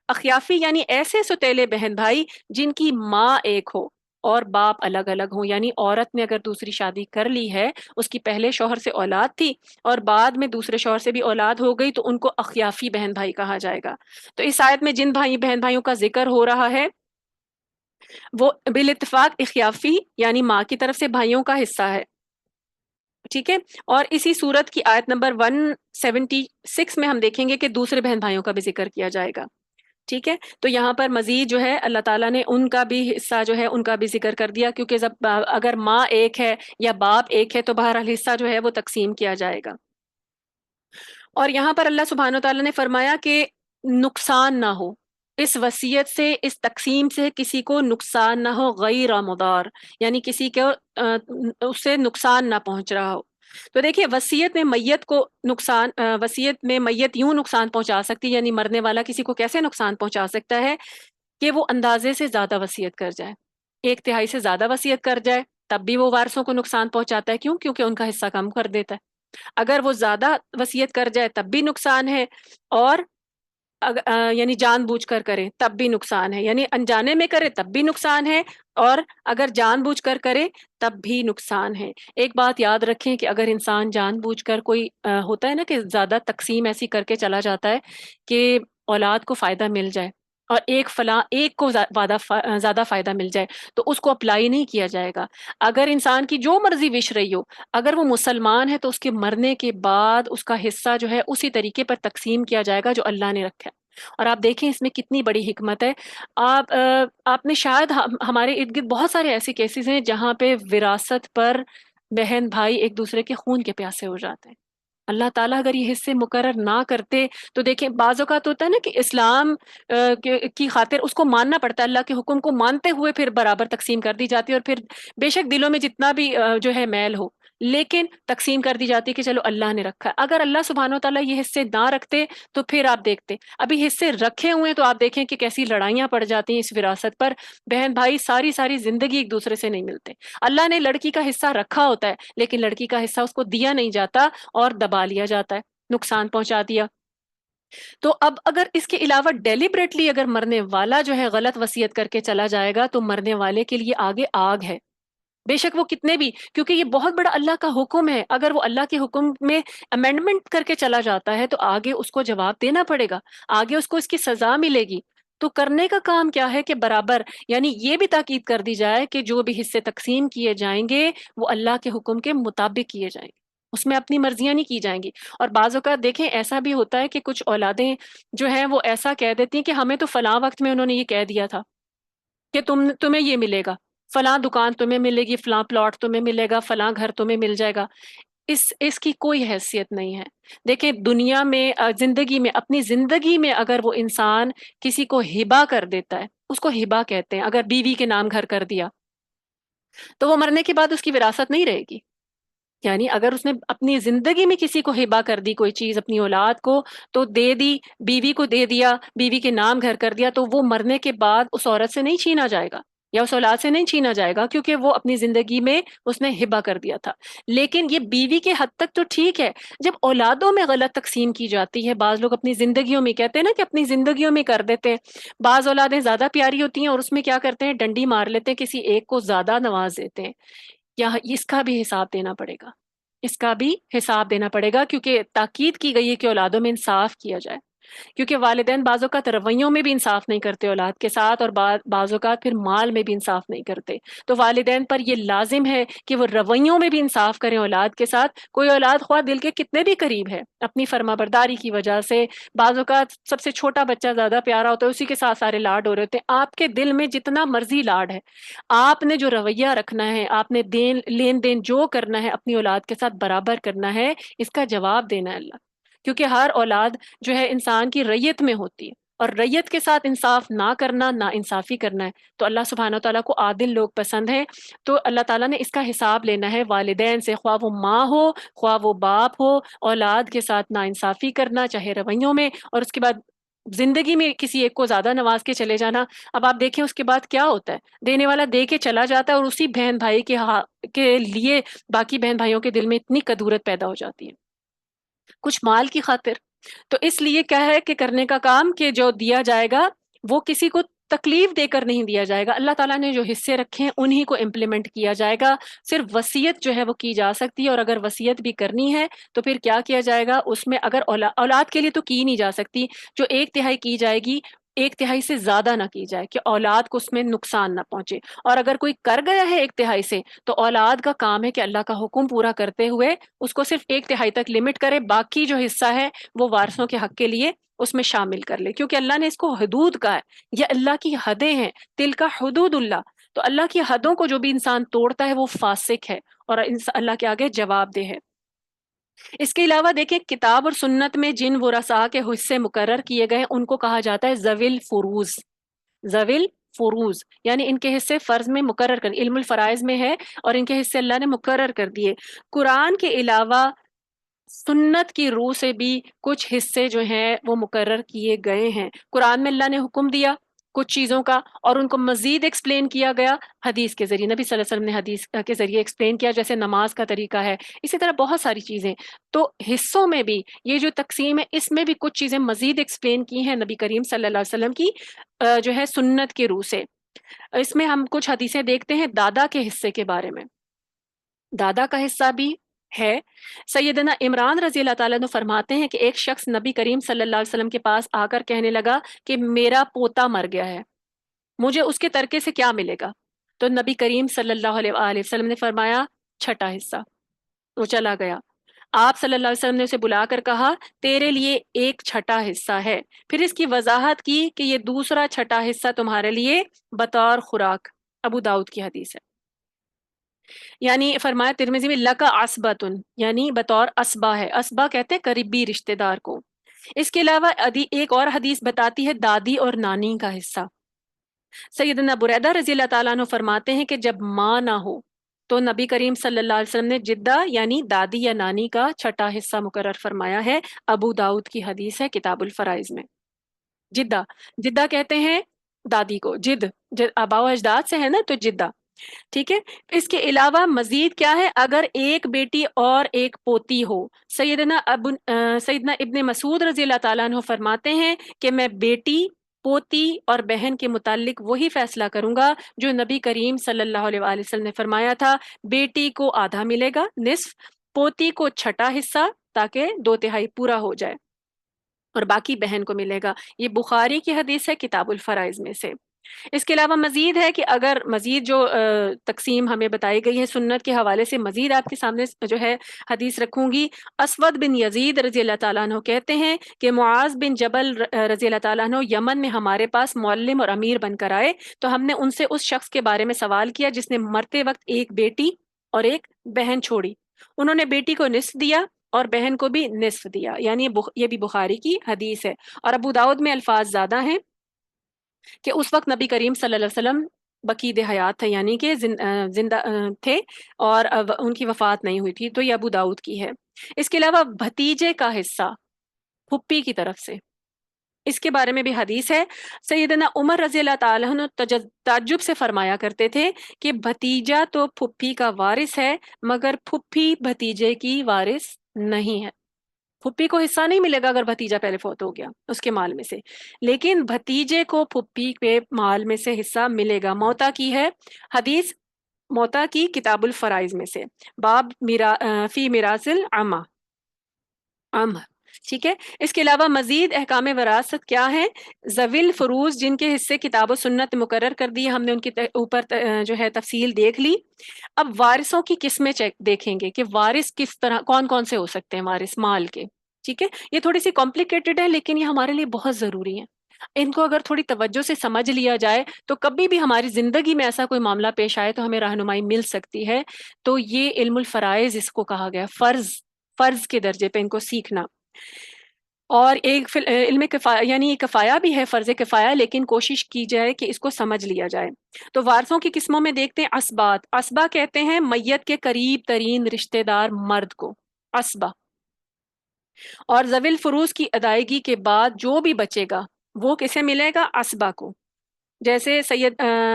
اخیافی یعنی ایسے ستیلے بہن بھائی جن کی ماں ایک ہو اور باپ الگ الگ ہوں، یعنی عورت نے اگر دوسری شادی کر لی ہے، اس کی پہلے شوہر سے اولاد تھی اور بعد میں دوسرے شوہر سے بھی اولاد ہو گئی، تو ان کو اخیافی بہن بھائی کہا جائے گا۔ تو اس آیت میں جن بہن بھائیوں کا ذکر ہو رہا ہے وہ بالاتفاق اخیافی یعنی ماں کی طرف سے بھائیوں کا حصہ ہے، ٹھیک ہے؟ اور اسی صورت کی آیت نمبر 176 میں ہم دیکھیں گے کہ دوسرے بہن بھائیوں کا بھی ذکر کیا جائے گا، ٹھیک ہے؟ تو یہاں پر مزید جو ہے اللہ تعالیٰ نے ان کا بھی حصہ جو ہے ان کا بھی ذکر کر دیا، کیونکہ اگر ماں ایک ہے یا باپ ایک ہے تو بہرحال حصہ جو ہے وہ تقسیم کیا جائے گا۔ اور یہاں پر اللہ سبحانہ و تعالیٰ نے فرمایا کہ نقصان نہ ہو، اس وصیت سے، اس تقسیم سے کسی کو نقصان نہ ہو، غیر مضار یعنی کسی کو اس سے نقصان نہ پہنچ رہا ہو۔ تو دیکھیے وصیت میں میت یوں نقصان پہنچا سکتی، یعنی مرنے والا کسی کو کیسے نقصان پہنچا سکتا ہے کہ وہ اندازے سے زیادہ وصیت کر جائے، ایک تہائی سے زیادہ وصیت کر جائے، تب بھی وہ وارثوں کو نقصان پہنچاتا ہے۔ کیوں؟ کیونکہ ان کا حصہ کم کر دیتا ہے۔ اگر وہ زیادہ وصیت کر جائے تب بھی نقصان ہے، اور یعنی جان بوجھ کر کرے تب بھی نقصان ہے، یعنی انجانے میں کرے تب بھی نقصان ہے، اور اگر جان بوجھ کر کرے تب بھی نقصان ہے۔ ایک بات یاد رکھیں کہ اگر انسان جان بوجھ کر کوئی ہوتا ہے نا کہ زیادہ تقسیم ایسی کر کے چلا جاتا ہے کہ اولاد کو فائدہ مل جائے اور ایک کو زیادہ فائدہ مل جائے، تو اس کو اپلائی نہیں کیا جائے گا۔ اگر انسان کی جو مرضی وش رہی ہو، اگر وہ مسلمان ہے تو اس کے مرنے کے بعد اس کا حصہ جو ہے اسی طریقے پر تقسیم کیا جائے گا جو اللہ نے رکھا ہے۔ اور آپ دیکھیں اس میں کتنی بڑی حکمت ہے۔ آپ نے شاید ہمارے ارد گرد بہت سارے ایسے کیسز ہیں جہاں پہ وراثت پر بہن بھائی ایک دوسرے کے خون کے پیاسے ہو جاتے ہیں۔ اللہ تعالیٰ اگر یہ حصے مقرر نہ کرتے تو دیکھیں بعض اوقات ہوتا ہے نا کہ اسلام کی خاطر اس کو ماننا پڑتا ہے، اللہ کے حکم کو مانتے ہوئے پھر برابر تقسیم کر دی جاتی ہے، اور پھر بے شک دلوں میں جتنا بھی جو ہے میل ہو، لیکن تقسیم کر دی جاتی ہے کہ چلو اللہ نے رکھا ہے۔ اگر اللہ سبحانہ و تعالیٰ یہ حصے نہ رکھتے تو پھر آپ دیکھتے، ابھی حصے رکھے ہوئے ہیں تو آپ دیکھیں کہ کیسی لڑائیاں پڑ جاتی ہیں اس وراثت پر، بہن بھائی ساری ساری زندگی ایک دوسرے سے نہیں ملتے۔ اللہ نے لڑکی کا حصہ رکھا ہوتا ہے لیکن لڑکی کا حصہ اس کو دیا نہیں جاتا اور دبا لیا جاتا ہے، نقصان پہنچا دیا۔ تو اب اگر اس کے علاوہ ڈیلیبریٹلی اگر مرنے والا جو ہے غلط وصیت کر کے چلا جائے گا تو مرنے والے کے لیے آگے آگ ہے، بے شک وہ کتنے بھی، کیونکہ یہ بہت بڑا اللہ کا حکم ہے، اگر وہ اللہ کے حکم میں امینڈمنٹ کر کے چلا جاتا ہے تو آگے اس کو جواب دینا پڑے گا، آگے اس کو اس کی سزا ملے گی۔ تو کرنے کا کام کیا ہے کہ برابر، یعنی یہ بھی تاکید کر دی جائے کہ جو بھی حصے تقسیم کیے جائیں گے وہ اللہ کے حکم کے مطابق کیے جائیں گے، اس میں اپنی مرضیاں نہیں کی جائیں گی۔ اور بعض اوقات دیکھیں ایسا بھی ہوتا ہے کہ کچھ اولادیں جو ہیں وہ ایسا کہہ دیتی ہیں کہ ہمیں تو فلاں وقت میں انہوں نے یہ کہہ دیا تھا کہ تمہیں یہ ملے گا، فلاں دکان تمہیں ملے گی، فلاں پلاٹ تمہیں ملے گا، فلاں گھر تمہیں مل جائے گا۔ اس کی کوئی حیثیت نہیں ہے. دیکھیں دنیا میں زندگی میں، اپنی زندگی میں اگر وہ انسان کسی کو ہبا کر دیتا ہے، اس کو ہبا کہتے ہیں. اگر بیوی کے نام گھر کر دیا تو وہ مرنے کے بعد اس کی وراثت نہیں رہے گی. یعنی اگر اس نے اپنی زندگی میں کسی کو ہبا کر دی کوئی چیز اپنی اولاد کو، تو دے دی، بیوی کو دے دیا، بیوی کے نام گھر کر دیا، تو وہ مرنے کے بعد اس عورت سے نہیں چھینا جائے گا یا اس اولاد سے نہیں چھینا جائے گا، کیونکہ وہ اپنی زندگی میں اس نے ہبا کر دیا تھا. لیکن یہ بیوی کے حد تک تو ٹھیک ہے. جب اولادوں میں غلط تقسیم کی جاتی ہے، بعض لوگ اپنی زندگیوں میں کہتے ہیں نا کہ اپنی زندگیوں میں کر دیتے ہیں. بعض اولادیں زیادہ پیاری ہوتی ہیں اور اس میں کیا کرتے ہیں، ڈنڈی مار لیتے ہیں، کسی ایک کو زیادہ نواز دیتے ہیں. یا اس کا بھی حساب دینا پڑے گا، اس کا بھی حساب دینا پڑے گا، کیونکہ تاکید کی گئی ہے کہ اولادوں میں انصاف کیا جائے. کیونکہ والدین بعض اوقات رویوں میں بھی انصاف نہیں کرتے اولاد کے ساتھ، اور بعض اوقات پھر مال میں بھی انصاف نہیں کرتے. تو والدین پر یہ لازم ہے کہ وہ رویوں میں بھی انصاف کریں اولاد کے ساتھ. کوئی اولاد خواہ دل کے کتنے بھی قریب ہے، اپنی فرما برداری کی وجہ سے بعض اوقات سب سے چھوٹا بچہ زیادہ پیارا ہوتا ہے، اسی کے ساتھ سارے لاڈ ہو رہے ہوتے ہیں. آپ کے دل میں جتنا مرضی لاڈ ہے، آپ نے جو رویہ رکھنا ہے، آپ نے لین دین جو کرنا ہے اپنی اولاد کے ساتھ برابر کرنا ہے. اس کا جواب دینا ہے اللہ. کیونکہ ہر اولاد جو ہے انسان کی ریت میں ہوتی ہے، اور ریت کے ساتھ انصاف نہ کرنا، نا انصافی کرنا ہے. تو اللہ سبحانہ و تعالیٰ کو عادل لوگ پسند ہیں. تو اللہ تعالیٰ نے اس کا حساب لینا ہے والدین سے، خواہ وہ ماں ہو خواہ وہ باپ ہو. اولاد کے ساتھ نا انصافی کرنا، چاہے رویوں میں، اور اس کے بعد زندگی میں کسی ایک کو زیادہ نواز کے چلے جانا. اب آپ دیکھیں اس کے بعد کیا ہوتا ہے، دینے والا دے کے چلا جاتا ہے، اور اسی بہن بھائی کے لیے باقی بہن بھائیوں کے دل میں اتنی کدورت پیدا ہو جاتی ہے کچھ مال کی خاطر. تو اس لیے کیا ہے کہ کرنے کا کام کہ جو دیا جائے گا وہ کسی کو تکلیف دے کر نہیں دیا جائے گا. اللہ تعالیٰ نے جو حصے رکھے ہیں انہی کو امپلیمنٹ کیا جائے گا. صرف وصیت جو ہے وہ کی جا سکتی ہے، اور اگر وصیت بھی کرنی ہے تو پھر کیا کیا جائے گا اس میں. اگر اولاد کے لیے تو کی نہیں جا سکتی، جو ایک تہائی کی جائے گی، ایک تہائی سے زیادہ نہ کی جائے کہ اولاد کو اس میں نقصان نہ پہنچے. اور اگر کوئی کر گیا ہے ایک تہائی سے، تو اولاد کا کام ہے کہ اللہ کا حکم پورا کرتے ہوئے اس کو صرف ایک تہائی تک لمٹ کرے، باقی جو حصہ ہے وہ وارثوں کے حق کے لیے اس میں شامل کر لے. کیونکہ اللہ نے اس کو حدود کا ہے، یہ اللہ کی حدیں ہیں. تل کا حدود اللہ. تو اللہ کی حدوں کو جو بھی انسان توڑتا ہے وہ فاسق ہے، اور اللہ کے آگے جواب دہ ہے. اس کے علاوہ دیکھیں کتاب اور سنت میں جن ورثاء کے حصے مقرر کیے گئے ان کو کہا جاتا ہے ذوی الفروز. ذوی فروز یعنی ان کے حصے فرض میں مقرر کر، علم الفرائض میں ہے اور ان کے حصے اللہ نے مقرر کر دیے. قرآن کے علاوہ سنت کی روح سے بھی کچھ حصے جو ہیں وہ مقرر کیے گئے ہیں. قرآن میں اللہ نے حکم دیا کچھ چیزوں کا، اور ان کو مزید ایکسپلین کیا گیا حدیث کے ذریعے. نبی صلی اللہ علیہ وسلم نے حدیث کے ذریعے ایکسپلین کیا، جیسے نماز کا طریقہ ہے، اسی طرح بہت ساری چیزیں. تو حصوں میں بھی یہ جو تقسیم ہے اس میں بھی کچھ چیزیں مزید ایکسپلین کی ہیں نبی کریم صلی اللہ علیہ وسلم کی جو ہے سنت کے روح سے. اس میں ہم کچھ حدیثیں دیکھتے ہیں دادا کے حصے کے بارے میں. دادا کا حصہ بھی ہے. سیدنا عمران رضی اللہ تعالیٰ عنہ فرماتے ہیں کہ ایک شخص نبی کریم صلی اللہ علیہ وسلم کے پاس آ کر کہنے لگا کہ میرا پوتا مر گیا ہے، مجھے اس کے ترکے سے کیا ملے گا؟ تو نبی کریم صلی اللہ علیہ وآلہ وسلم نے فرمایا چھٹا حصہ. وہ چلا گیا. آپ صلی اللہ علیہ وسلم نے اسے بلا کر کہا تیرے لیے ایک چھٹا حصہ ہے. پھر اس کی وضاحت کی کہ یہ دوسرا چھٹا حصہ تمہارے لیے بطور خوراک. ابو داؤد کی حدیث ہے. یعنی فرمایا ترمذی میں لکا عصبتن، یعنی بطور اسبا ہے. اسبا کہتے ہیں قریبی رشتہ دار کو. اس کے علاوہ ایک اور حدیث بتاتی ہے دادی اور نانی کا حصہ. سیدنا بریدہ رضی اللہ تعالیٰ عنہ فرماتے ہیں کہ جب ماں نہ ہو تو نبی کریم صلی اللہ علیہ وسلم نے جدہ یعنی دادی یا نانی کا چھٹا حصہ مقرر فرمایا ہے. ابو داؤد کی حدیث ہے کتاب الفرائض میں. جدہ، جدہ کہتے ہیں دادی کو. آباء و اجداد سے ہے نا تو جدہ. ٹھیک ہے. اس کے علاوہ مزید کیا ہے، اگر ایک بیٹی اور ایک پوتی ہو. سیدنا ابن مسعود رضی اللہ تعالیٰ عنہ فرماتے ہیں کہ میں بیٹی، پوتی اور بہن کے متعلق وہی فیصلہ کروں گا جو نبی کریم صلی اللہ علیہ وآلہ وسلم نے فرمایا تھا. بیٹی کو آدھا ملے گا، نصف، پوتی کو چھٹا حصہ تاکہ دو تہائی پورا ہو جائے، اور باقی بہن کو ملے گا. یہ بخاری کی حدیث ہے کتاب الفرائض میں سے. اس کے علاوہ مزید ہے کہ اگر مزید جو تقسیم ہمیں بتائی گئی ہے سنت کے حوالے سے، مزید آپ کے سامنے جو ہے حدیث رکھوں گی. اسود بن یزید رضی اللہ تعالیٰ عنہ کہتے ہیں کہ معاذ بن جبل رضی اللہ تعالیٰ عنہ یمن میں ہمارے پاس معلم اور امیر بن کر آئے، تو ہم نے ان سے اس شخص کے بارے میں سوال کیا جس نے مرتے وقت ایک بیٹی اور ایک بہن چھوڑی. انہوں نے بیٹی کو نصف دیا اور بہن کو بھی نصف دیا، یعنی یہ بھی بخاری کی حدیث ہے۔ اور ابو داؤد میں الفاظ زیادہ ہیں کہ اس وقت نبی کریم صلی اللہ علیہ وسلم بقید حیات تھے، یعنی کہ زندہ تھے، اور ان کی وفات نہیں ہوئی تھی، تو یہ ابو داؤد کی ہے۔ اس کے علاوہ بھتیجے کا حصہ پھپھی کی طرف سے، اس کے بارے میں بھی حدیث ہے۔ سیدنا عمر رضی اللہ تعالیٰ عنہ تعجب سے فرمایا کرتے تھے کہ بھتیجا تو پھپھی کا وارث ہے مگر پھپھی بھتیجے کی وارث نہیں ہے۔ پھپھی کو حصہ نہیں ملے گا اگر بھتیجا پہلے فوت ہو گیا اس کے مال میں سے، لیکن بھتیجے کو پھپھی کے مال میں سے حصہ ملے گا۔ موتا کی ہے حدیث، موتا کی کتاب الفرائض میں سے، باب فی میراث العمہ، ٹھیک ہے۔ اس کے علاوہ مزید احکام وراثت کیا ہیں؟ ذویل فروز جن کے حصے کتاب و سنت مقرر کر دی، ہم نے ان کے اوپر جو ہے تفصیل دیکھ لی۔ اب وارثوں کی قسمیں دیکھیں گے کہ وارث کس طرح، کون کون سے ہو سکتے ہیں وارث مال کے، ٹھیک ہے۔ یہ تھوڑی سی کمپلیکیٹڈ ہے لیکن یہ ہمارے لیے بہت ضروری ہے۔ ان کو اگر تھوڑی توجہ سے سمجھ لیا جائے تو کبھی بھی ہماری زندگی میں ایسا کوئی معاملہ پیش آئے تو ہمیں رہنمائی مل سکتی ہے۔ تو یہ علم الفرائض اس کو کہا گیا، فرض کے درجے پہ ان کو سیکھنا۔ اور ایک علم کفایہ، یعنی یہ کفایہ بھی ہے، فرض کفایہ، لیکن کوشش کی جائے کہ اس کو سمجھ لیا جائے۔ تو وارثوں کی قسموں میں دیکھتے ہیں اسبات، اسبا کہتے ہیں میت کے قریب ترین رشتہ دار مرد کو، اسبا۔ اور ذوی الفروز کی ادائیگی کے بعد جو بھی بچے گا وہ کسے ملے گا؟ اسبا کو۔ جیسے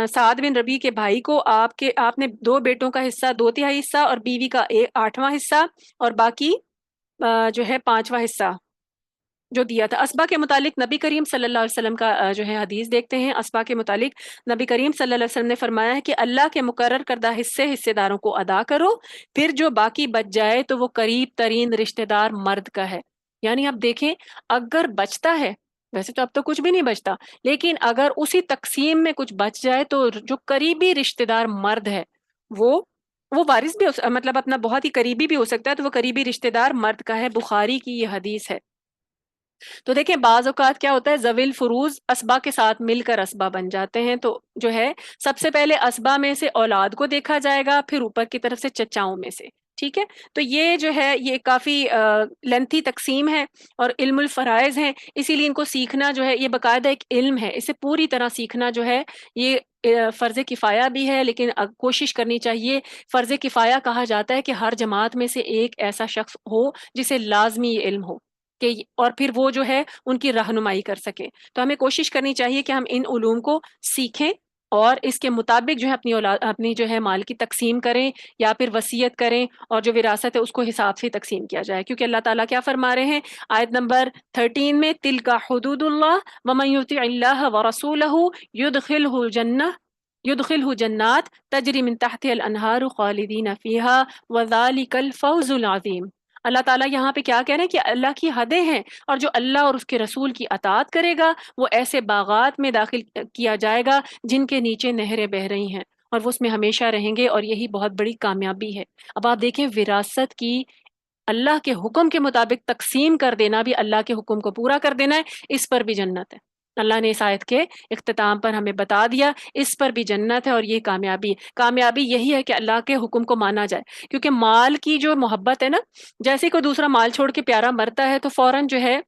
سعد بن ربیع کے بھائی کو آپ نے 2 بیٹوں کا حصہ 2/3 حصہ اور بیوی کا 8واں حصہ اور باقی جو ہے 5واں حصہ جو دیا تھا۔ اسبا کے متعلق نبی کریم صلی اللہ علیہ وسلم کا جو ہے حدیث دیکھتے ہیں۔ اسبا کے متعلق نبی کریم صلی اللہ علیہ وسلم نے فرمایا ہے کہ اللہ کے مقرر کردہ حصے داروں کو ادا کرو، پھر جو باقی بچ جائے تو وہ قریب ترین رشتہ دار مرد کا ہے۔ یعنی آپ دیکھیں، اگر بچتا ہے، ویسے تو اب تو کچھ بھی نہیں بچتا، لیکن اگر اسی تقسیم میں کچھ بچ جائے تو جو قریبی رشتہ دار مرد ہے وہ وارث بھی مطلب اپنا بہت ہی قریبی بھی ہو سکتا ہے، تو وہ قریبی رشتہ دار مرد کا ہے۔ بخاری کی یہ حدیث ہے۔ تو دیکھیں بعض اوقات کیا ہوتا ہے، ذوی الفروز اسبا کے ساتھ مل کر اسبا بن جاتے ہیں، تو جو ہے سب سے پہلے اسبا میں سے اولاد کو دیکھا جائے گا، پھر اوپر کی طرف سے چچاؤں میں سے، ٹھیک ہے۔ تو یہ جو ہے یہ کافی لینتھی تقسیم ہے اور علم الفرائض ہیں، اسی لیے ان کو سیکھنا جو ہے یہ باقاعدہ ایک علم ہے، اسے پوری طرح سیکھنا جو ہے یہ فرض کفایہ بھی ہے، لیکن کوشش کرنی چاہیے۔ فرض کفایہ کہا جاتا ہے کہ ہر جماعت میں سے ایک ایسا شخص ہو جسے لازمی یہ علم ہو، کہ اور پھر وہ جو ہے ان کی رہنمائی کر سکے۔ تو ہمیں کوشش کرنی چاہیے کہ ہم ان علوم کو سیکھیں اور اس کے مطابق جو ہے اپنی جو ہے مال کی تقسیم کریں یا پھر وصیت کریں، اور جو وراثت ہے اس کو حساب سے تقسیم کیا جائے، کیونکہ اللہ تعالیٰ کیا فرما رہے ہیں آیت نمبر 13 میں، تِلْکَ حدود اللہ وَمَن يُطِعِ اللَّهَ وَرَسُولَهُ يُدْخِلْهُ جنات تجری من تحتها الانہار خالدین فیہا وذالک الفوز العظیم۔ اللہ تعالیٰ یہاں پہ کیا کہہ رہے ہیں کہ اللہ کی حدیں ہیں، اور جو اللہ اور اس کے رسول کی اطاعت کرے گا وہ ایسے باغات میں داخل کیا جائے گا جن کے نیچے نہریں بہہ رہی ہیں، اور وہ اس میں ہمیشہ رہیں گے، اور یہی بہت بڑی کامیابی ہے۔ اب آپ دیکھیں وراثت کی اللہ کے حکم کے مطابق تقسیم کر دینا بھی، اللہ کے حکم کو پورا کر دینا ہے، اس پر بھی جنت ہے۔ اللہ نے اس آیت کے اختتام پر ہمیں بتا دیا اس پر بھی جنت ہے، اور یہ کامیابی ہے۔ کامیابی یہی ہے کہ اللہ کے حکم کو مانا جائے، کیونکہ مال کی جو محبت ہے نا، جیسے کوئی دوسرا مال چھوڑ کے پیارا مرتا ہے تو فوراً جو ہے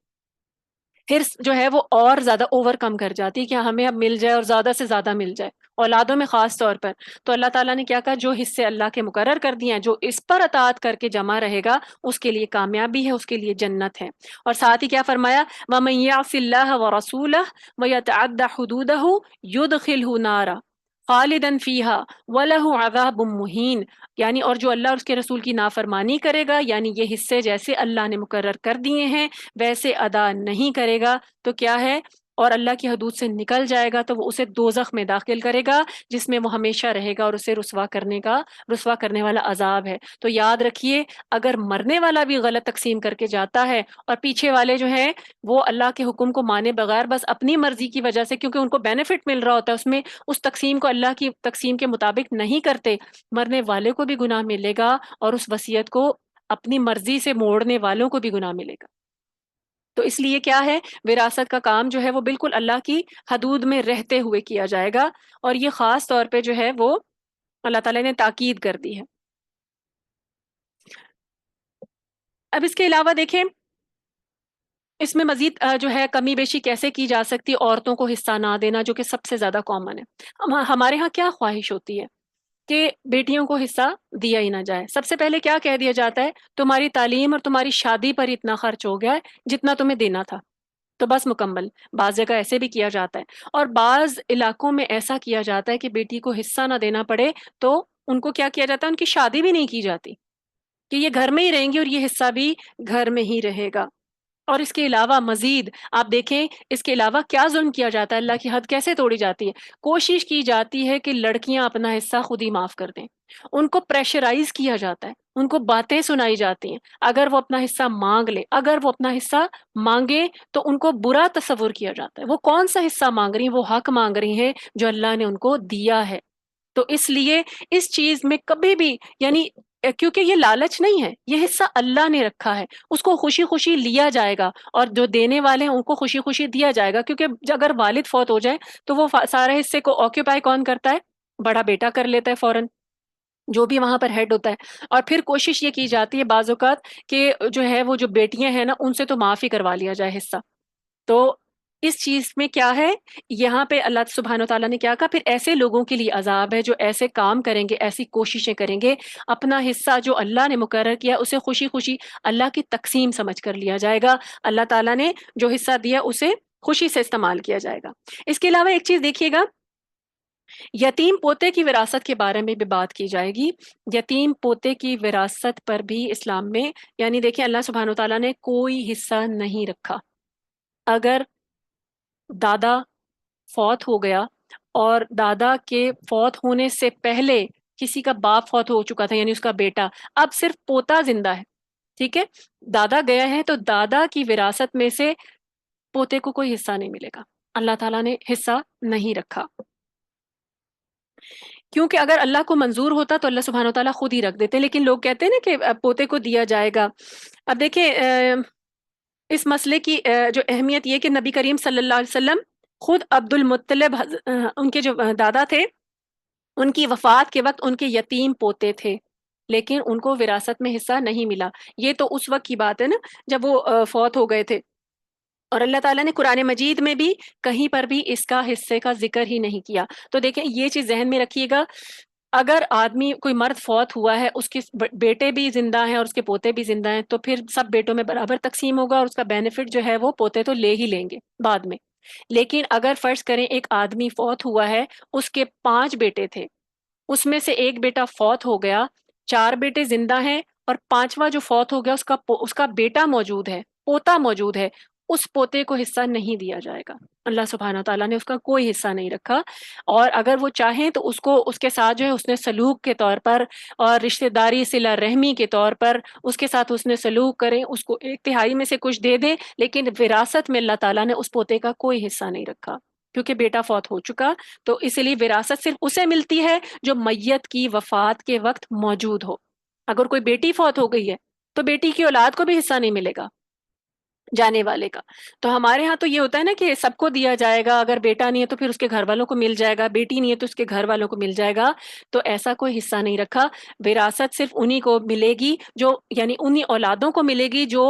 حرص جو ہے وہ اور زیادہ اوور کم کر جاتی ہے کہ ہمیں اب مل جائے اور زیادہ سے زیادہ مل جائے، اولادوں میں خاص طور پر۔ تو اللہ تعالیٰ نے کیا کہا، جو حصے اللہ کے مقرر کر دیے ہیں، جو اس پر اطاعت کر کے جمع رہے گا اس کے لیے کامیابی ہے، اس کے لیے جنت ہے۔ اور ساتھ ہی کیا فرمایا، وَمَن يَعْصِ اللَّهَ وَرَسُولَهُ وَيَتَعَدَّ حُدُودَهُ يُدْخِلْهُ نَارًا خالداً فیہا وَلَهُ عَذَابٌ مُہین، یعنی اور جو اللہ اور اس کے رسول کی نافرمانی کرے گا، یعنی یہ حصے جیسے اللہ نے مقرر کر دیے ہیں ویسے ادا نہیں کرے گا تو کیا ہے، اور اللہ کی حدود سے نکل جائے گا تو وہ اسے دوزخ میں داخل کرے گا جس میں وہ ہمیشہ رہے گا، اور اسے رسوا کرنے والا عذاب ہے۔ تو یاد رکھیے، اگر مرنے والا بھی غلط تقسیم کر کے جاتا ہے اور پیچھے والے جو ہیں وہ اللہ کے حکم کو مانے بغیر بس اپنی مرضی کی وجہ سے، کیونکہ ان کو بینیفٹ مل رہا ہوتا ہے اس میں، اس تقسیم کو اللہ کی تقسیم کے مطابق نہیں کرتے، مرنے والے کو بھی گناہ ملے گا اور اس وصیت کو اپنی مرضی سے موڑنے والوں کو بھی گناہ ملے گا۔ تو اس لیے کیا ہے، وراثت کا کام جو ہے وہ بالکل اللہ کی حدود میں رہتے ہوئے کیا جائے گا، اور یہ خاص طور پہ جو ہے وہ اللہ تعالیٰ نے تاکید کر دی ہے۔ اب اس کے علاوہ دیکھیں اس میں مزید جو ہے کمی بیشی کیسے کی جا سکتی ہے، عورتوں کو حصہ نہ دینا جو کہ سب سے زیادہ کامن ہے۔ ہمارے ہاں کیا خواہش ہوتی ہے کہ بیٹیوں کو حصہ دیا ہی نہ جائے۔ سب سے پہلے کیا کہہ دیا جاتا ہے، تمہاری تعلیم اور تمہاری شادی پر اتنا خرچ ہو گیا ہے جتنا تمہیں دینا تھا، تو بس مکمل۔ بعض جگہ ایسے بھی کیا جاتا ہے، اور بعض علاقوں میں ایسا کیا جاتا ہے کہ بیٹی کو حصہ نہ دینا پڑے تو ان کو کیا کیا جاتا ہے، ان کی شادی بھی نہیں کی جاتی، کہ یہ گھر میں ہی رہیں گی اور یہ حصہ بھی گھر میں ہی رہے گا۔ اور اس کے علاوہ مزید آپ دیکھیں اس کے علاوہ کیا ظلم کیا جاتا ہے، اللہ کی حد کیسے توڑی جاتی ہے۔ کوشش کی جاتی ہے کہ لڑکیاں اپنا حصہ خود ہی معاف کر دیں، ان کو پریشرائز کیا جاتا ہے، ان کو باتیں سنائی جاتی ہیں، اگر وہ اپنا حصہ مانگ لے، اگر وہ اپنا حصہ مانگے تو ان کو برا تصور کیا جاتا ہے۔ وہ کون سا حصہ مانگ رہی ہیں، وہ حق مانگ رہی ہیں جو اللہ نے ان کو دیا ہے۔ تو اس لیے اس چیز میں کبھی بھی یعنی کیونکہ یہ لالچ نہیں ہے، یہ حصہ اللہ نے رکھا ہے، اس کو خوشی خوشی لیا جائے گا، اور جو دینے والے ہیں ان کو خوشی خوشی دیا جائے گا، کیونکہ اگر والد فوت ہو جائے تو وہ سارے حصے کو آکوپائی کون کرتا ہے، بڑا بیٹا کر لیتا ہے فوراً، جو بھی وہاں پر ہیڈ ہوتا ہے۔ اور پھر کوشش یہ کی جاتی ہے بعض اوقات کہ جو ہے وہ جو بیٹیاں ہیں نا ان سے تو معاف ہی کروا لیا جائے حصہ۔ تو اس چیز میں کیا ہے، یہاں پہ اللہ سبحانہ و تعالیٰ نے کیا کہا، پھر ایسے لوگوں کے لیے عذاب ہے جو ایسے کام کریں گے، ایسی کوششیں کریں گے، اپنا حصہ جو اللہ نے مقرر کیا اسے خوشی خوشی اللہ کی تقسیم سمجھ کر لیا جائے گا، اللہ تعالیٰ نے جو حصہ دیا اسے خوشی سے استعمال کیا جائے گا۔ اس کے علاوہ ایک چیز دیکھیے گا، یتیم پوتے کی وراثت کے بارے میں بھی بات کی جائے گی۔ یتیم پوتے کی وراثت پر بھی اسلام میں یعنی دیکھیں اللہ سبحانہ و تعالیٰ نے کوئی حصہ نہیں رکھا۔ اگر دادا فوت ہو گیا اور دادا کے فوت ہونے سے پہلے کسی کا باپ فوت ہو چکا تھا یعنی اس کا بیٹا، اب صرف پوتا زندہ ہے، ٹھیک ہے، دادا گیا ہے تو دادا کی وراثت میں سے پوتے کو کوئی حصہ نہیں ملے گا، اللہ تعالیٰ نے حصہ نہیں رکھا، کیونکہ اگر اللہ کو منظور ہوتا تو اللہ سبحانہ و تعالیٰ خود ہی رکھ دیتے، لیکن لوگ کہتے ہیں نا کہ پوتے کو دیا جائے گا۔ اب دیکھیں اس مسئلے کی جو اہمیت یہ کہ نبی کریم صلی اللہ علیہ وسلم خود عبد المطلب ان کے جو دادا تھے ان کی وفات کے وقت ان کے یتیم پوتے تھے، لیکن ان کو وراثت میں حصہ نہیں ملا۔ یہ تو اس وقت کی بات ہے نا جب وہ فوت ہو گئے تھے، اور اللہ تعالیٰ نے قرآن مجید میں بھی کہیں پر بھی اس کا حصے کا ذکر ہی نہیں کیا۔ تو دیکھیں یہ چیز ذہن میں رکھیے گا، اگر آدمی کوئی مرد فوت ہوا ہے، اس کے بیٹے بھی زندہ ہیں اور اس کے پوتے بھی زندہ ہیں، تو پھر سب بیٹوں میں برابر تقسیم ہوگا اور اس کا بینیفٹ جو ہے وہ پوتے تو لے ہی لیں گے بعد میں۔ لیکن اگر فرض کریں ایک آدمی فوت ہوا ہے، اس کے 5 بیٹے تھے، اس میں سے ایک بیٹا فوت ہو گیا، 4 بیٹے زندہ ہیں اور 5واں جو فوت ہو گیا اس کا بیٹا موجود ہے، پوتا موجود ہے، اس پوتے کو حصہ نہیں دیا جائے گا۔ اللہ سبحانہ تعالیٰ نے اس کا کوئی حصہ نہیں رکھا، اور اگر وہ چاہیں تو اس کو اس کے ساتھ جو ہے اس نے سلوک کے طور پر اور رشتہ داری صلہ رحمی کے طور پر اس کے ساتھ اس نے سلوک کریں، اس کو 1/3 میں سے کچھ دے دیں، لیکن وراثت میں اللہ تعالیٰ نے اس پوتے کا کوئی حصہ نہیں رکھا، کیونکہ بیٹا فوت ہو چکا۔ تو اسی لیے وراثت صرف اسے ملتی ہے جو میت کی وفات کے وقت موجود ہو۔ اگر کوئی بیٹی فوت ہو گئی ہے تو بیٹی کی اولاد کو بھی حصہ نہیں ملے گا جانے والے کا۔ تو ہمارے ہاں تو یہ ہوتا ہے نا کہ سب کو دیا جائے گا، اگر بیٹا نہیں ہے تو پھر اس کے گھر والوں کو مل جائے گا، بیٹی نہیں ہے تو اس کے گھر والوں کو مل جائے گا، تو ایسا کوئی حصہ نہیں رکھا۔ وراثت صرف انہی کو ملے گی جو یعنی انہی اولادوں کو ملے گی جو